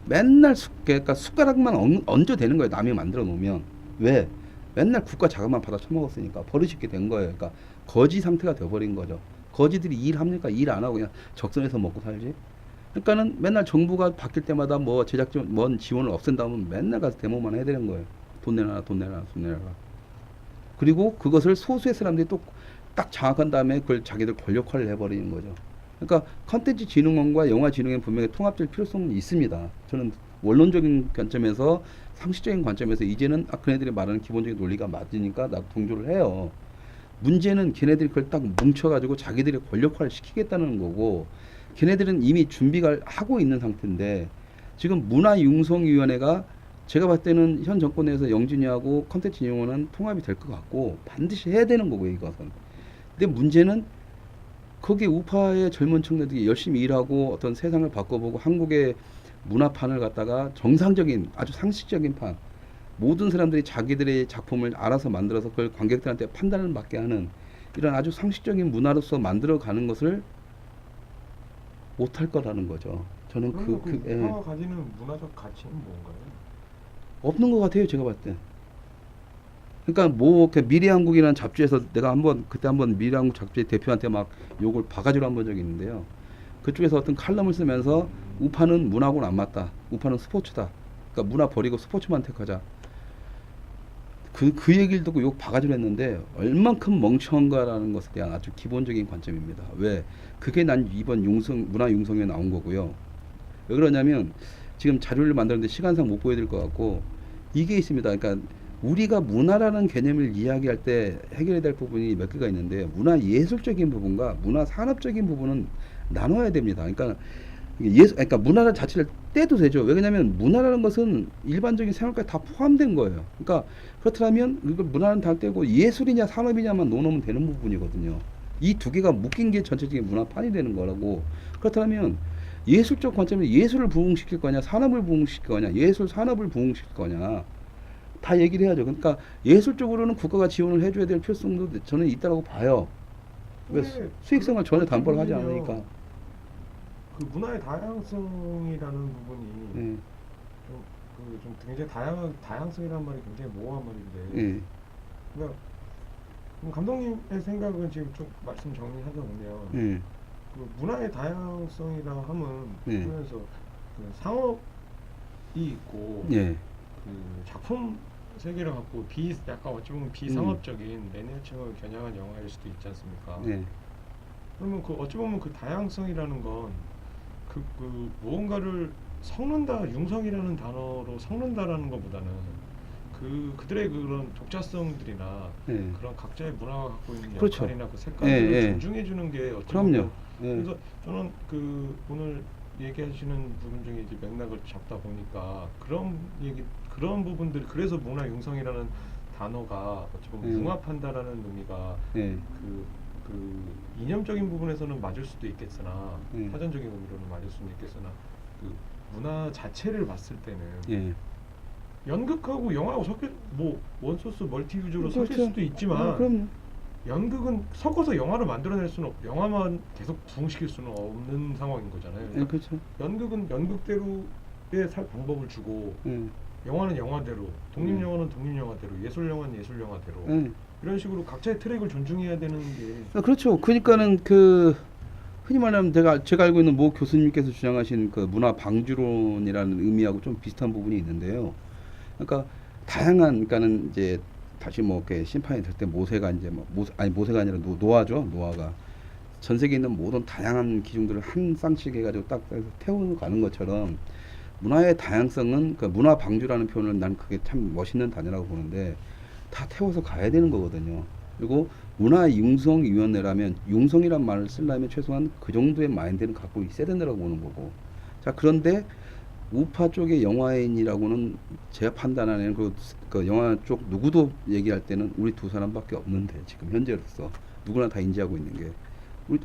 맨날 그러니까 숟가락만 얹어 되는 거예요. 남이 만들어 놓으면. 왜? 맨날 국가 자금만 받아 처먹었으니까 버릇있게 된 거예요. 그러니까 거지 상태가 돼버린 거죠. 거지들이 일합니까? 일 안 하고 그냥 적선에서 먹고 살지. 그러니까는 맨날 정부가 바뀔 때마다 뭐 제작진 뭔 지원을 없앤다면 맨날 가서 데모만 해야 되는 거예요. 돈 내놔라, 돈 내놔라, 돈 내놔라. 그리고 그것을 소수의 사람들이 또 딱 장악한 다음에 그걸 자기들 권력화를 해버리는 거죠. 그러니까 컨텐츠 진흥원과 영화 진흥원 분명히 통합될 필요성은 있습니다. 저는 원론적인 관점에서 상식적인 관점에서 이제는 그네들이 말하는 기본적인 논리가 맞으니까 나도 동조를 해요. 문제는 걔네들이 그걸 딱 뭉쳐가지고 자기들의 권력화를 시키겠다는 거고 걔네들은 이미 준비가 하고 있는 상태인데 지금 문화융성위원회가 제가 봤을 때는 현 정권에서 영진이하고 컨텐츠 진흥원은 통합이 될 것 같고 반드시 해야 되는 거고요 이것은. 근데 문제는 거기 우파의 젊은 청년들이 열심히 일하고 어떤 세상을 바꿔보고 한국의 문화판을 갖다가 정상적인 아주 상식적인 판 모든 사람들이 자기들의 작품을 알아서 만들어서 그걸 관객들한테 판단을 받게 하는 이런 아주 상식적인 문화로서 만들어가는 것을 못할 거라는 거죠. 저는 그러면 그 우파가 가지는 문화적 가치는 뭔가요? 없는 것 같아요. 제가 봤을 때. 그러니까 뭐 미래한국이라는 잡지에서 내가 그때 한번 미래한국 잡지 대표한테 막 욕을 바가지로 한 번 적이 있는데요. 그쪽에서 어떤 칼럼을 쓰면서 우파는 문화하고는 안 맞다. 우파는 스포츠다. 그러니까 문화 버리고 스포츠만 택하자. 그 얘기를 듣고 욕 바가지로 했는데 얼만큼 멍청한가라는 것에 대한 아주 기본적인 관점입니다. 왜? 그게 난 이번 문화융성에 나온 거고요. 왜 그러냐면 지금 자료를 만드는데 시간상 못 보여드릴 것 같고 이게 있습니다. 그러니까 우리가 문화라는 개념을 이야기할 때 해결해야 될 부분이 몇 개가 있는데 문화 예술적인 부분과 문화 산업적인 부분은 나눠야 됩니다. 그러니까 그러니까 문화라는 자체를 떼도 되죠. 왜냐하면 문화라는 것은 일반적인 생활까지 다 포함된 거예요. 그러니까 그렇다면 이걸 문화는 다 떼고 예술이냐 산업이냐만 놓으면 되는 부분이거든요. 이 두 개가 묶인 게 전체적인 문화판이 되는 거라고. 그렇다면 예술적 관점에서 예술을 부흥시킬 거냐, 산업을 부흥시킬 거냐, 예술 산업을 부흥시킬 거냐. 다 얘기를 해야죠. 그러니까 예술적으로는 국가가 지원을 해줘야 될 필요성도 저는 있다고 봐요. 왜 수익성을 전혀 담보를 하지 않으니까. 그 문화의 다양성이라는 부분이 예, 좀 굉장히 다양성이라는 말이 굉장히 모호한 말인데 예, 그러니까 그럼 감독님의 생각은 지금 좀 말씀 정리하다 보면 예, 그 문화의 다양성이라 하면서 그 상업이 있고 예, 그 작품 세계를 갖고 약간 어찌 보면 비상업적인 매니아층을 겨냥한 영화일 수도 있지 않습니까? 예, 그러면 그 어찌 보면 그 다양성이라는 건 그 무언가를 섞는다, 융성이라는 단어로 섞는다라는 것보다는 그들의 그런 독자성들이나 예. 그런 각자의 문화가 갖고 있는 그렇죠. 역할이나 그 색깔들을 예, 예. 존중해 주는 게 어찌 그럼요. 보면 예, 그래서 저는 그 오늘 얘기하시는 부분 중에 이제 맥락을 잡다 보니까 그런 부분들 그래서 문화 융성이라는 단어가 어찌 보면 융합한다라는 의미가 예, 그 이념적인 부분에서는 맞을 수도 있겠으나 예. 사전적인 의미로는 맞을 수는 있겠으나 그 문화 자체를 봤을 때는 예. 연극하고 영화하고 뭐 원소스 멀티유저로 섞일 그렇죠. 수도 있지만 그럼요. 연극은 섞어서 영화를 만들어낼 수는 영화만 계속 부흥시킬 수는 없는 상황인 거잖아요. 예, 그러니까 그렇죠. 연극은 연극대로의 살 방법을 주고 예, 영화는 영화대로, 독립영화는 독립영화대로, 예술영화는 예술영화대로 예. 이런 식으로 각자의 트랙을 존중해야 되는 게 그렇죠. 그러니까는 흔히 말하면 제가 알고 있는 모 교수님께서 주장하신 그 문화 방주론이라는 의미하고 좀 비슷한 부분이 있는데요. 그러니까 그러니까는 이제 다시 뭐 이렇게 심판이 될 때 모세가 이제 모세가 아니라 노아죠. 노아가 전 세계에 있는 모든 다양한 기종들을 한 쌍씩 해가지고 딱 태우고 가는 것처럼 문화의 다양성은 그 문화 방주라는 표현을 난 그게 참 멋있는 단어라고 보는데 다 태워서 가야 되는 거거든요. 그리고 문화융성위원회라면 융성이란 말을 쓰려면 최소한 그 정도의 마인드는 갖고 있어야 된다고 보는 거고. 자, 그런데 우파 쪽의 영화인이라고는 제가 판단하는 그 영화 쪽 누구도 얘기할 때는 우리 두 사람밖에 없는데 지금 현재로서 누구나 다 인지하고 있는 게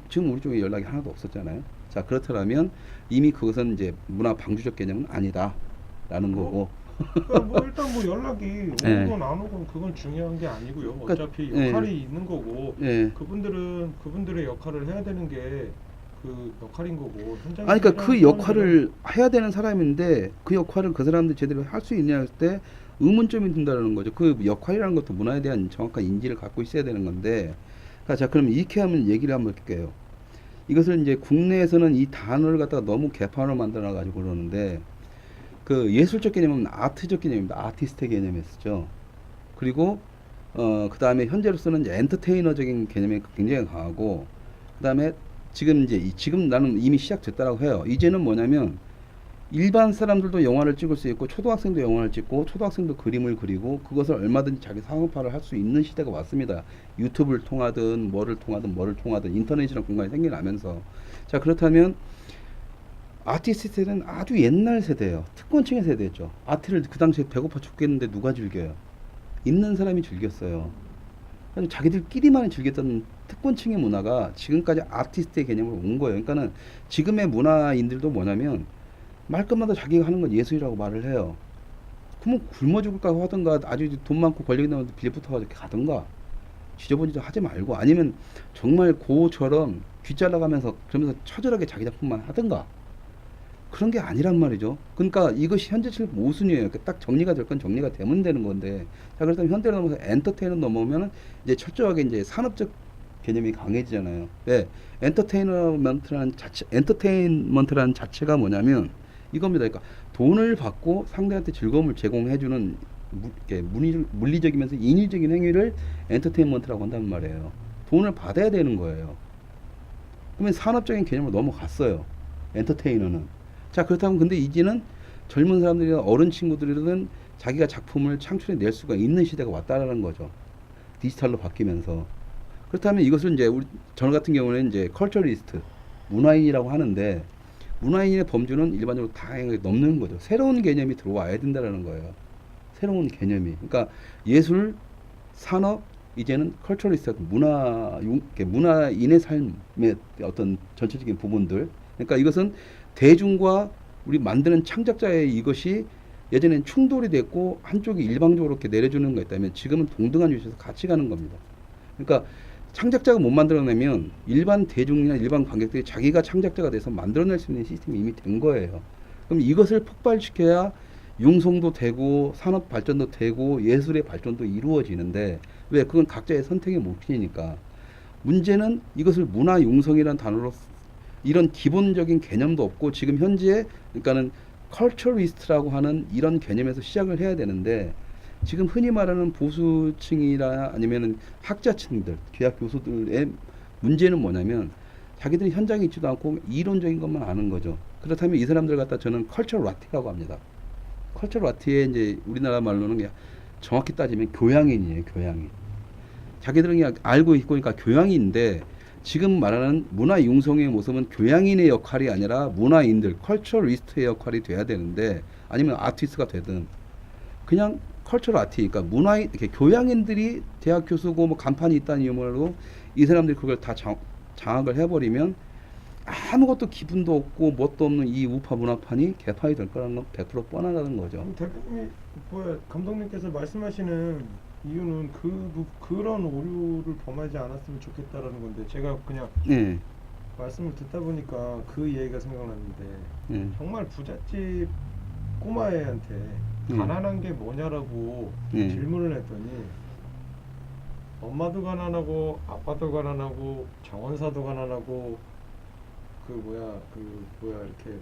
지금 우리 쪽에 연락이 하나도 없었잖아요. 자, 그렇다면 이미 그것은 이제 문화 방주적 개념은 아니다라는 거고. 그러니까 뭐 일단 뭐 연락이 예. 오건 안 오건 그건 중요한 게 아니고요. 그러니까, 어차피 예. 역할이 있는 거고 예, 그분들은 그분들의 역할을 해야 되는 게 그 역할인 거고 현장에서 아니 그러니까 그 일하는 역할을 해야 되는 사람인데 그 역할을 그 사람들 제대로 할 수 있냐 했을 때 의문점이 든다는 거죠. 그 역할이라는 것도 문화에 대한 정확한 인지를 갖고 있어야 되는 건데. 자, 그럼 이렇게 하면 얘기를 한번 할게요. 이것을 이제 국내에서는 이 단어를 갖다가 너무 개판으로 만들어 가지고 그러는데, 그 예술적 개념은 아트적 개념입니다. 아티스트 개념에 쓰죠. 그리고 그 다음에 현재로서는 이제 엔터테이너적인 개념이 굉장히 강하고, 그 다음에 지금 이제 지금 나는 이미 시작됐다라고 해요. 이제는 뭐냐면 일반 사람들도 영화를 찍을 수 있고 초등학생도 영화를 찍고 초등학생도 그림을 그리고 그것을 얼마든지 자기 상업화를 할 수 있는 시대가 왔습니다. 유튜브를 통하든 뭐를 통하든 인터넷이라는 공간이 생겨나면서. 자, 그렇다면 아티스트 세대는 아주 옛날 세대예요. 특권층의 세대죠. 아트를 그 당시에 배고파 죽겠는데 누가 즐겨요? 있는 사람이 즐겼어요. 그래서 자기들끼리만 즐겼던 특권층의 문화가 지금까지 아티스트의 개념으로 온 거예요. 그러니까는 지금의 문화인들도 뭐냐면 말끝마다 자기가 하는 건 예술이라고 말을 해요. 그러면 굶어 죽을까 하든가 아주 돈 많고 권력이 나면 빌부터 가지고 가든가 지저분한 짓 하지 말고, 아니면 정말 고처럼 귀 잘라가면서 그러면서 처절하게 자기 작품만 하든가, 그런 게 아니란 말이죠. 그러니까 이것이 현재처럼 모순이에요. 딱 정리가 될 건 정리가 되면 되는 건데. 자, 그렇다면 현대로 넘어서 엔터테인을 넘어오면 이제 철저하게 이제 산업적 개념이 강해지잖아요. 왜? 엔터테인먼트라는 자체가 뭐냐면 이겁니다. 그러니까 돈을 받고 상대한테 즐거움을 제공해주는 물리적이면서 인위적인 행위를 엔터테인먼트라고 한단 말이에요. 돈을 받아야 되는 거예요. 그러면 산업적인 개념으로 넘어갔어요. 엔터테이너는. 자, 그렇다면 근데 이제는 젊은 사람들이나 어른 친구들이든 자기가 작품을 창출해낼 수가 있는 시대가 왔다라는 거죠. 디지털로 바뀌면서. 그렇다면 이것을 이제 저 같은 경우는 이제 컬처리스트, 문화인이라고 하는데, 문화인의 범주는 일반적으로 다양하게 넘는 거죠. 새로운 개념이 들어와야 된다라는 거예요. 새로운 개념이. 그러니까 예술, 산업, 이제는 컬처리스트, 문화인의 삶의 어떤 전체적인 부분들. 그러니까 이것은 대중과 우리 만드는 창작자의 이것이 예전엔 충돌이 됐고 한쪽이 일방적으로 이렇게 내려주는 거 있다면 지금은 동등한 위치에서 같이 가는 겁니다. 그러니까 창작자가 못 만들어내면 일반 대중이나 일반 관객들이 자기가 창작자가 돼서 만들어낼 수 있는 시스템이 이미 된 거예요. 그럼 이것을 폭발시켜야 융성도 되고 산업 발전도 되고 예술의 발전도 이루어지는데, 왜? 그건 각자의 선택의 몫이니까. 문제는 이것을 문화 융성이라는 단어로 이런 기본적인 개념도 없고 지금 현재, 그러니까는 컬처리스트라고 하는 이런 개념에서 시작을 해야 되는데, 지금 흔히 말하는 보수층이나 아니면은 학자층들, 대학 교수들의 문제는 뭐냐면 자기들이 현장에 있지도 않고 이론적인 것만 아는 거죠. 그렇다면 이 사람들 갖다 저는 컬처 라티라고 합니다. 컬처 라티에 이제 우리나라 말로는 정확히 따지면 교양인이에요, 교양인. 자기들은 그냥 알고 있고 그러니까 교양인데, 지금 말하는 문화 융성의 모습은 교양인의 역할이 아니라 문화인들, 컬처리스트의 역할이 돼야 되는데, 아니면 아티스트가 되든 그냥 컬처럴 아티, 그러니까 문화인, 이렇게 교양인들이 대학 교수고 뭐 간판이 있다는 이유로 이 사람들이 그걸 다 장악을 해버리면 아무것도 기분도 없고 뭣도 없는 이 우파 문화판이 개판이 될 거라는 건 100% 뻔하다는 거죠. 대표님이 감독님께서 말씀하시는 이유는 그런 오류를 범하지 않았으면 좋겠다라는 건데, 제가 그냥 예, 말씀을 듣다 보니까 그 얘기가 생각났는데, 예, 정말 부잣집 꼬마애한테 가난한 게 뭐냐라고 예. 질문을 했더니 엄마도 가난하고 아빠도 가난하고 정원사도 가난하고 이렇게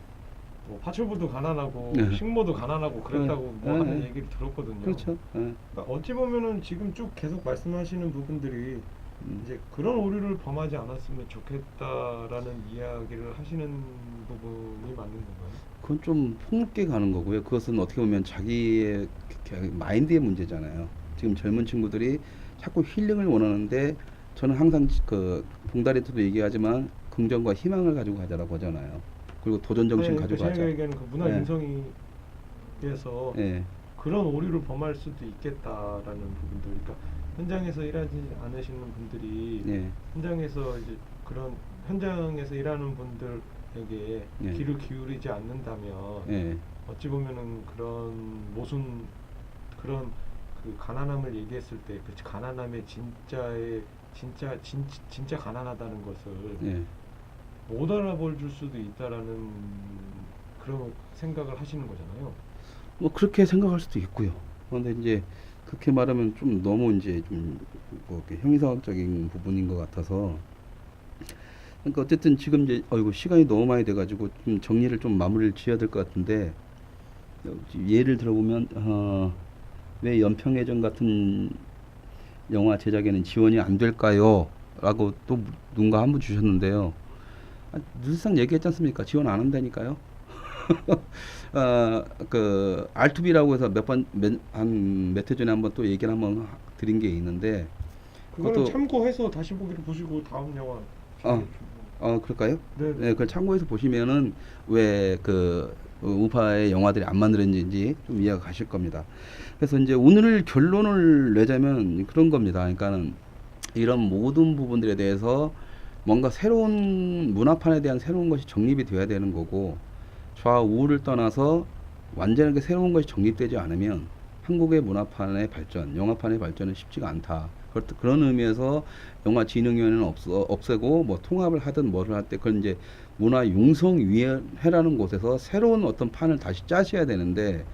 뭐 파출부도 가난하고 네. 식모도 가난하고 그랬다고 네. 뭐 하는 네. 얘기를 들었거든요. 그렇죠. 예. 그러니까 어찌 보면은 지금 쭉 계속 말씀하시는 부분들이 이제 그런 오류를 범하지 않았으면 좋겠다라는 이야기를 하시는 부분이 맞는 건가요? 그건 좀 폭넓게 가는 거고요. 그것은 어떻게 보면 자기의 마인드의 문제잖아요. 지금 젊은 친구들이 자꾸 힐링을 원하는데, 저는 항상 그 봉다리한테도 얘기하지만 긍정과 희망을 가지고 가자라고 하잖아요. 그리고 도전 정신 가지고 제가 가자. 얘기하는 그 문화 예. 인성에서 예. 그런 오류를 범할 수도 있겠다라는 부분들. 그러니까 현장에서 일하지 않으시는 분들이 예. 현장에서 이제 그런 현장에서 일하는 분들에게 예. 귀를 기울이지 않는다면 예. 어찌 보면은 그런 그런 그 가난함을 얘기했을 때 그 가난함의 진짜 가난하다는 것을 예. 못 알아볼 줄 수도 있다라는 그런 생각을 하시는 거잖아요. 뭐 그렇게 생각할 수도 있고요. 그런데 이제 그렇게 말하면 좀 너무 이제 좀뭐 형이상학적인 부분인 것 같아서. 그러니까 어쨌든 지금 이제 어이구 시간이 너무 많이 돼가지고 좀 정리를 좀 마무리를 지어야 될 것 같은데, 예를 들어보면 왜 연평해전 같은 영화 제작에는 지원이 안 될까요? 라고 또 누군가 한 분 주셨는데요. 늘상 얘기했지 않습니까? 지원 안 한다니까요. 그 R2B라고 해서 한 몇 회 전에 한번 또 얘기를 한번 드린 게 있는데, 그거는 그것도 참고해서 다시 보기를 보시고 다음 영화 어, 준비해 주시고. 그럴까요? 네네. 네, 그걸 참고해서 보시면은 왜 그 우파의 영화들이 안 만들어진지 좀 이해가 가실 겁니다. 그래서 이제 오늘 결론을 내자면 그런 겁니다. 그러니까는 이런 모든 부분들에 대해서 뭔가 새로운 문화판에 대한 새로운 것이 정립이 되어야 되는 거고, 좌우를 떠나서 완전하게 새로운 것이 정립되지 않으면 한국의 문화판의 발전, 영화판의 발전은 쉽지가 않다. 그런 의미에서 영화진흥위원회는 없애고 뭐 통합을 하든 뭐를 할 때 그건 이제 문화융성위원회라는 곳에서 새로운 어떤 판을 다시 짜셔야 되는데,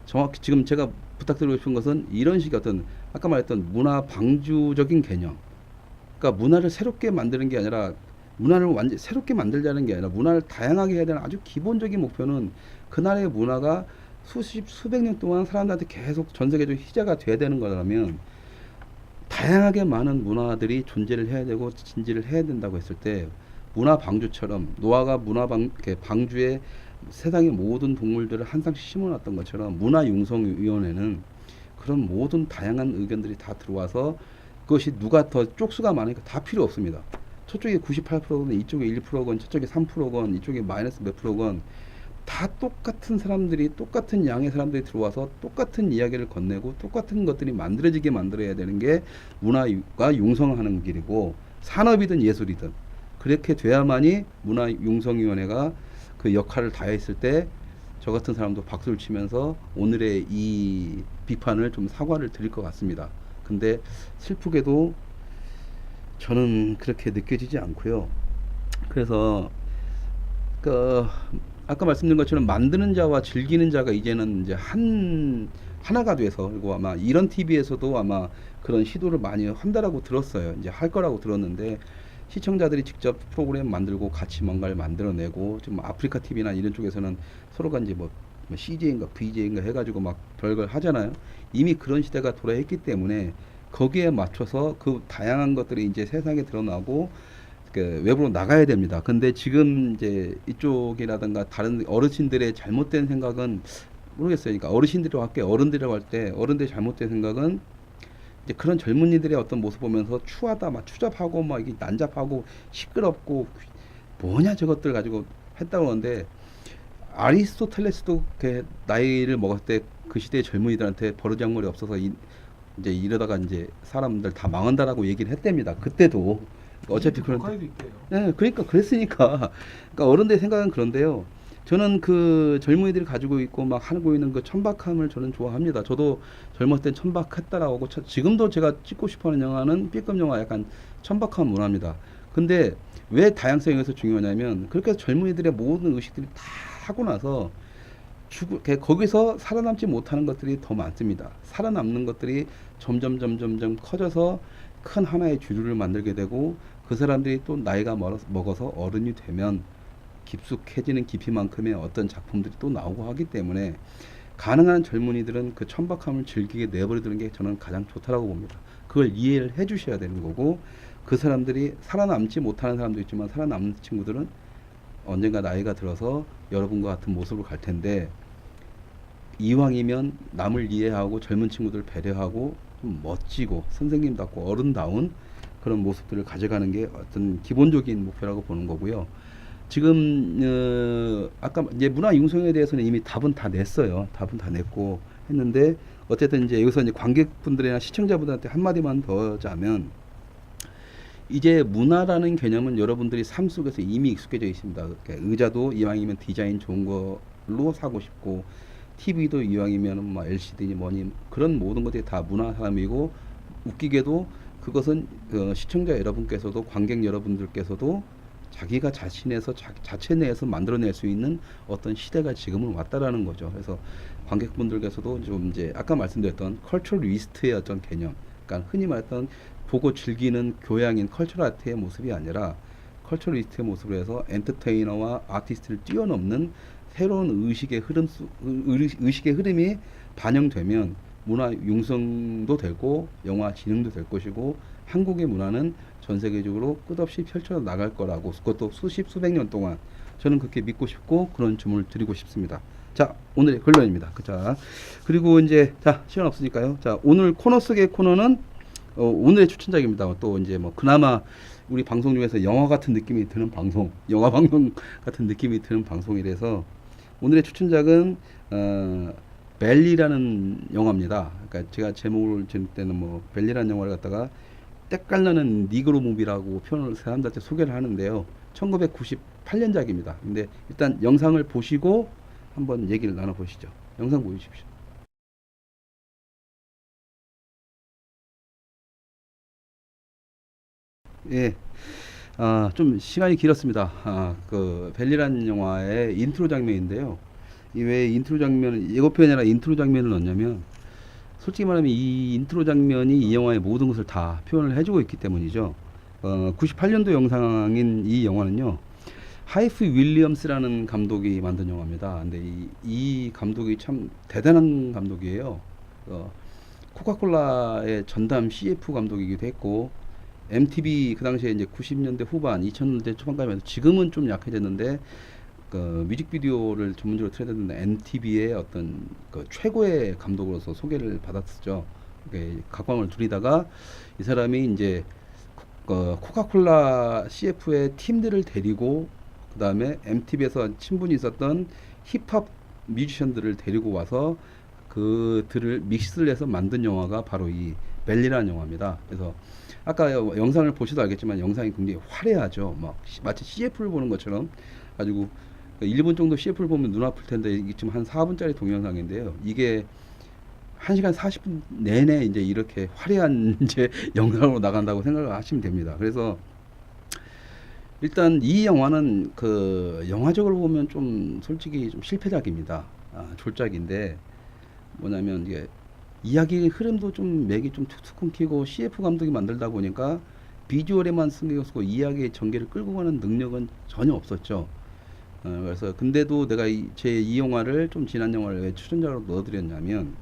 정확히 지금 제가 부탁드리고 싶은 것은 이런 식의 어떤 아까 말했던 문화 방주적인 개념, 그러니까 문화를 새롭게 만드는 게 아니라 문화를 완전 새롭게 만들자는 게 아니라 문화를 다양하게 해야 되는 아주 기본적인 목표는 그 나라의 문화가 수백 년 동안 사람들한테 계속 전 세계적으로 희자가 돼야 되는 거라면 다양하게 많은 문화들이 존재를 해야 되고 진지를 해야 된다고 했을 때, 문화 방주처럼 노아가 방주에 세상의 모든 동물들을 한 쌍씩 심어놨던 것처럼 문화융성위원회는 그런 모든 다양한 의견들이 다 들어와서 그것이 누가 더 쪽수가 많으니까 다 필요 없습니다. 저쪽에 98%건 이쪽에 1%건 저쪽에 3%건 이쪽에 마이너스 몇 프로건 다 똑같은 사람들이 똑같은 양의 사람들이 들어와서 똑같은 이야기를 건네고 똑같은 것들이 만들어지게 만들어야 되는 게 문화가 융성하는 길이고, 산업이든 예술이든 그렇게 돼야만이 문화융성위원회가 그 역할을 다했을 때 저 같은 사람도 박수를 치면서 오늘의 이 비판을 좀 사과를 드릴 것 같습니다. 근데 슬프게도 저는 그렇게 느껴지지 않고요. 그래서 그 아까 말씀드린 것처럼 만드는 자와 즐기는 자가 이제는 이제 하나가 돼서, 그리고 아마 이런 TV에서도 아마 그런 시도를 많이 한다라고 들었어요. 이제 할 거라고 들었는데 시청자들이 직접 프로그램 만들고 같이 뭔가를 만들어내고, 지금 아프리카 TV나 이런 쪽에서는 서로가 이제 뭐 CJ인가 VJ인가 해가지고 막 별걸 하잖아요. 이미 그런 시대가 돌아했기 때문에 거기에 맞춰서 그 다양한 것들이 이제 세상에 드러나고 그 외부로 나가야 됩니다. 근데 지금 이제 이쪽이라든가 다른 어르신들의 잘못된 생각은 모르겠어요. 그러니까 어르신들이라고 할게요. 어른들이라고 할 때 어른들의 잘못된 생각은 이제 그런 젊은이들의 어떤 모습 보면서 추하다, 막 추잡하고 막 이게 난잡하고 시끄럽고 뭐냐 저것들 가지고 했다고 하는데, 아리스토텔레스도 그 나이를 먹었을 때 그 시대의 젊은이들한테 버르장머리 없어서 이제 이러다가 이제 사람들 다 망한다라고 얘기를 했답니다. 그때도 어차피 그런. 가까이도 있대요. 네, 그러니까 그랬으니까. 그러니까 어른들의 생각은 그런데요. 저는 그 젊은이들이 가지고 있고 막 하고 있는 그 천박함을 저는 좋아합니다. 저도 젊었을 땐 천박했다라고 하고, 지금도 제가 찍고 싶어하는 영화는 B급 영화, 약간 천박한 문화입니다. 근데 왜 다양성이 여기서 중요하냐면, 그렇게 해서 젊은이들의 모든 의식들이 다 하고 나서 거기서 살아남지 못하는 것들이 더 많습니다. 살아남는 것들이 점점 커져서 큰 하나의 주류를 만들게 되고, 그 사람들이 또 나이가 먹어서 어른이 되면 깊숙해지는 깊이만큼의 어떤 작품들이 또 나오고 하기 때문에 가능한 젊은이들은 그 천박함을 즐기게 내버려두는 게 저는 가장 좋다라고 봅니다. 그걸 이해를 해 주셔야 되는 거고, 그 사람들이 살아남지 못하는 사람도 있지만 살아남는 친구들은 언젠가 나이가 들어서 여러분과 같은 모습으로 갈 텐데, 이왕이면 남을 이해하고 젊은 친구들 배려하고 좀 멋지고 선생님답고 어른다운 그런 모습들을 가져가는 게 어떤 기본적인 목표라고 보는 거고요. 지금 아까 이제 문화 융성에 대해서는 이미 답은 다 냈어요. 답은 다 냈고 했는데, 어쨌든 이제 여기서 이제 관객분들이나 시청자분들한테 한마디만 더 하자면, 이제 문화라는 개념은 여러분들이 삶 속에서 이미 익숙해져 있습니다. 그러니까 의자도 이왕이면 디자인 좋은 걸로 사고 싶고, TV도 이왕이면 뭐 LCD니 뭐니 그런 모든 것들이 다 문화 산업이고, 웃기게도 그것은 시청자 여러분께서도 관객 여러분들께서도 자기가 자신에서 자체 내에서 만들어낼 수 있는 어떤 시대가 지금은 왔다라는 거죠. 그래서 관객분들께서도 좀 이제 아까 말씀드렸던 컬처리스트의 어떤 개념, 그러니까 흔히 말했던 보고 즐기는 교양인 컬처럴 아트의 모습이 아니라 컬처리스트의 모습으로 해서 엔터테이너와 아티스트를 뛰어넘는 새로운 의식의 흐름이 반영되면 문화 융성도 되고 영화 진흥도 될 것이고 한국의 문화는 전 세계적으로 끝없이 펼쳐 나갈 거라고, 그것도 수십 수백 년 동안 저는 그렇게 믿고 싶고 그런 주문을 드리고 싶습니다. 자, 오늘의 결론입니다. 자, 그리고 이제 자, 시간 없으니까요. 자, 오늘 코너 속의 코너는 오늘의 추천작입니다. 또 이제 뭐 그나마 우리 방송 중에서 영화 같은 느낌이 드는 방송, 영화 방송 같은 느낌이 드는 방송이라서 오늘의 추천작은 벨리라는 영화입니다. 그러니까 제가 제목을 지을 때는 뭐 벨리라는 영화를 갖다가 때깔나는 니그로 무비라고 표현을 사람들한테 소개를 하는데요. 1998년작입니다. 근데 일단 영상을 보시고 한번 얘기를 나눠보시죠. 영상 보여주십시오. 예, 좀 시간이 길었습니다. 그 벨리라는 영화의 인트로 장면인데요. 이 왜 인트로 장면을 예고편이 아니라 인트로 장면을 넣냐면 솔직히 말하면 이 인트로 장면이 이 영화의 모든 것을 다 표현을 해주고 있기 때문이죠. 98년도 영상인 이 영화는요. 하이프 윌리엄스라는 감독이 만든 영화입니다. 근데 이 감독이 참 대단한 감독이에요. 코카콜라의 전담 CF 감독이기도 했고 MTV 그 당시에 이제 90년대 후반, 2000년대 초반까지 해서 지금은 좀 약해졌는데 그 뮤직비디오를 전문적으로 틀어댔는데 MTV의 어떤 그 최고의 감독으로서 소개를 받았었죠. 각광을 누리다가 이 사람이 이제 코카콜라 CF의 팀들을 데리고 그 다음에 MTV에서 친분이 있었던 힙합 뮤지션들을 데리고 와서 그들을 믹스를 해서 만든 영화가 바로 이 벨리라는 영화입니다. 그래서 아까 영상을 보셔도 알겠지만 영상이 굉장히 화려하죠. 막 마치 CF를 보는 것처럼 가지고 1분 정도 CF를 보면 눈 아플 텐데 이게 지금 한 4분짜리 동영상인데요. 이게 1시간 40분 내내 이제 이렇게 화려한 이제 영상으로 나간다고 생각을 하시면 됩니다. 그래서 일단 이 영화는 그 영화적으로 보면 좀 솔직히 좀 실패작입니다. 졸작인데 뭐냐면 이게 이야기 흐름도 좀 맥이 좀 툭툭 끊기고 CF 감독이 만들다 보니까 비주얼에만 신경 쓰고 이야기의 전개를 끌고 가는 능력은 전혀 없었죠. 그래서 근데도 내가 제 이 영화를 좀 지난 영화를 왜 추천자로 넣어드렸냐면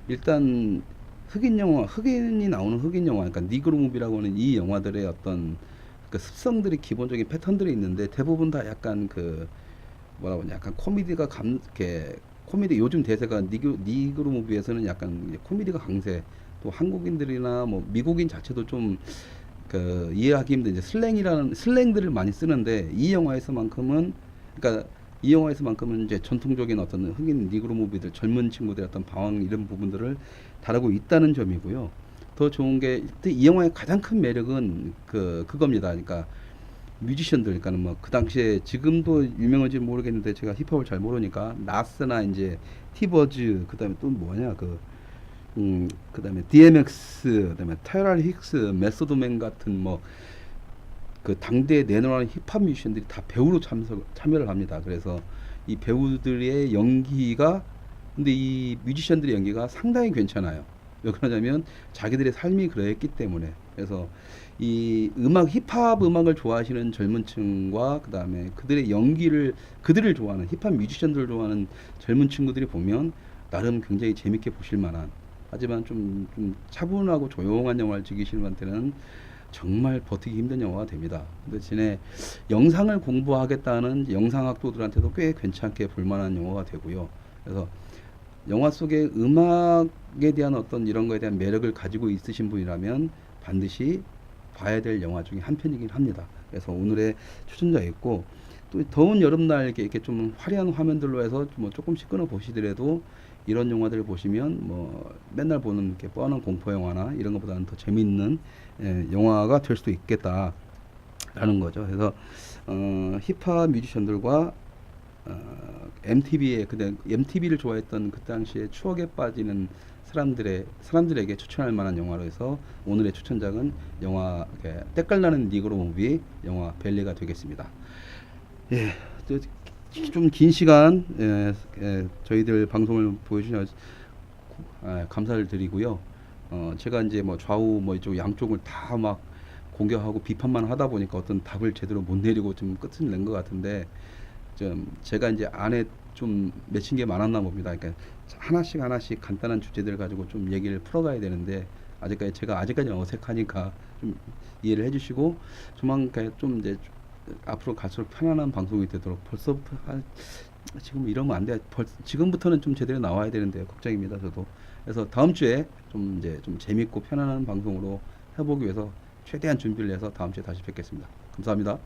일단 흑인이 나오는 흑인 영화, 그러니까 니그로 무비라고 하는 이 영화들의 어떤 그 습성들이 기본적인 패턴들이 있는데 대부분 다 약간 그 뭐라고 하냐, 약간 코미디가 이렇게 코미디 요즘 대세가 니그로 무비에서는 약간 이제 코미디가 강세, 또 한국인들이나 뭐 미국인 자체도 좀 그 이해하기 힘든 이제 슬랭들을 많이 쓰는데 이 영화에서만큼은 그러니까 이 영화에서만큼은 이제 전통적인 어떤 흑인 니그로 무비들 젊은 친구들의 어떤 방황 이런 부분들을 다루고 있다는 점이고요. 더 좋은 게 이 영화의 가장 큰 매력은 그겁니다. 그러니까 뮤지션들, 그러니까 뭐 그 당시에 지금도 유명한지 모르겠는데 제가 힙합을 잘 모르니까 나스나 이제 티버즈, 그다음에 또 뭐냐 그다음에 DMX, 그다음에 타이럴 힉스, 메소드맨 같은 뭐 그 당대에 내놓은 힙합 뮤지션들이 다 배우로 참여를 합니다. 그래서 이 배우들의 연기가 근데 이 뮤지션들의 연기가 상당히 괜찮아요. 왜 그러냐면 자기들의 삶이 그랬기 때문에. 그래서 이 힙합 음악을 좋아하시는 젊은 층과 그다음에 그들을 좋아하는 힙합 뮤지션들을 좋아하는 젊은 친구들이 보면 나름 굉장히 재밌게 보실 만한, 하지만 좀 차분하고 조용한 영화를 즐기시는 분한테는 정말 버티기 힘든 영화가 됩니다. 근데 진에 영상을 공부하겠다는 영상학도들한테도 꽤 괜찮게 볼만한 영화가 되고요. 그래서 영화 속의 음악에 대한 어떤 이런 거에 대한 매력을 가지고 있으신 분이라면 반드시 봐야 될 영화 중에 한 편이긴 합니다. 그래서 오늘의 추천작이었고, 또 더운 여름날 이렇게 좀 화려한 화면들로 해서 뭐 조금씩 끊어 보시더라도 이런 영화들을 보시면 뭐 맨날 보는 이렇게 뻔한 공포 영화나 이런 것보다는 더 재밌는 영화가 될 수도 있겠다라는 거죠. 그래서 힙합 뮤지션들과 MTV의 그때 MTV를 좋아했던 그 당시에 추억에 빠지는 사람들에게 추천할 만한 영화로 해서 오늘의 추천작은 영화 때깔나는 니그로 무비 영화 벨리가 되겠습니다. 예, 좀 긴 시간 저희들 방송을 보여주셔서 감사를 드리고요. 제가 이제 뭐 좌우 뭐 이쪽 양쪽을 다 막 공격하고 비판만 하다 보니까 어떤 답을 제대로 못 내리고 좀 끝을 낸 것 같은데 좀 제가 이제 안에 좀 맺힌 게 많았나 봅니다. 그러니까 하나씩 간단한 주제들 가지고 좀 얘기를 풀어가야 되는데 아직까지 어색하니까 좀 이해를 해주시고 조만간 좀 이제 앞으로 갈수록 편안한 방송이 되도록 지금 이러면 안 돼. 지금부터는 좀 제대로 나와야 되는데 걱정입니다. 저도. 그래서 다음 주에 좀 이제 좀 재밌고 편안한 방송으로 해보기 위해서 최대한 준비를 해서 다음 주에 다시 뵙겠습니다. 감사합니다.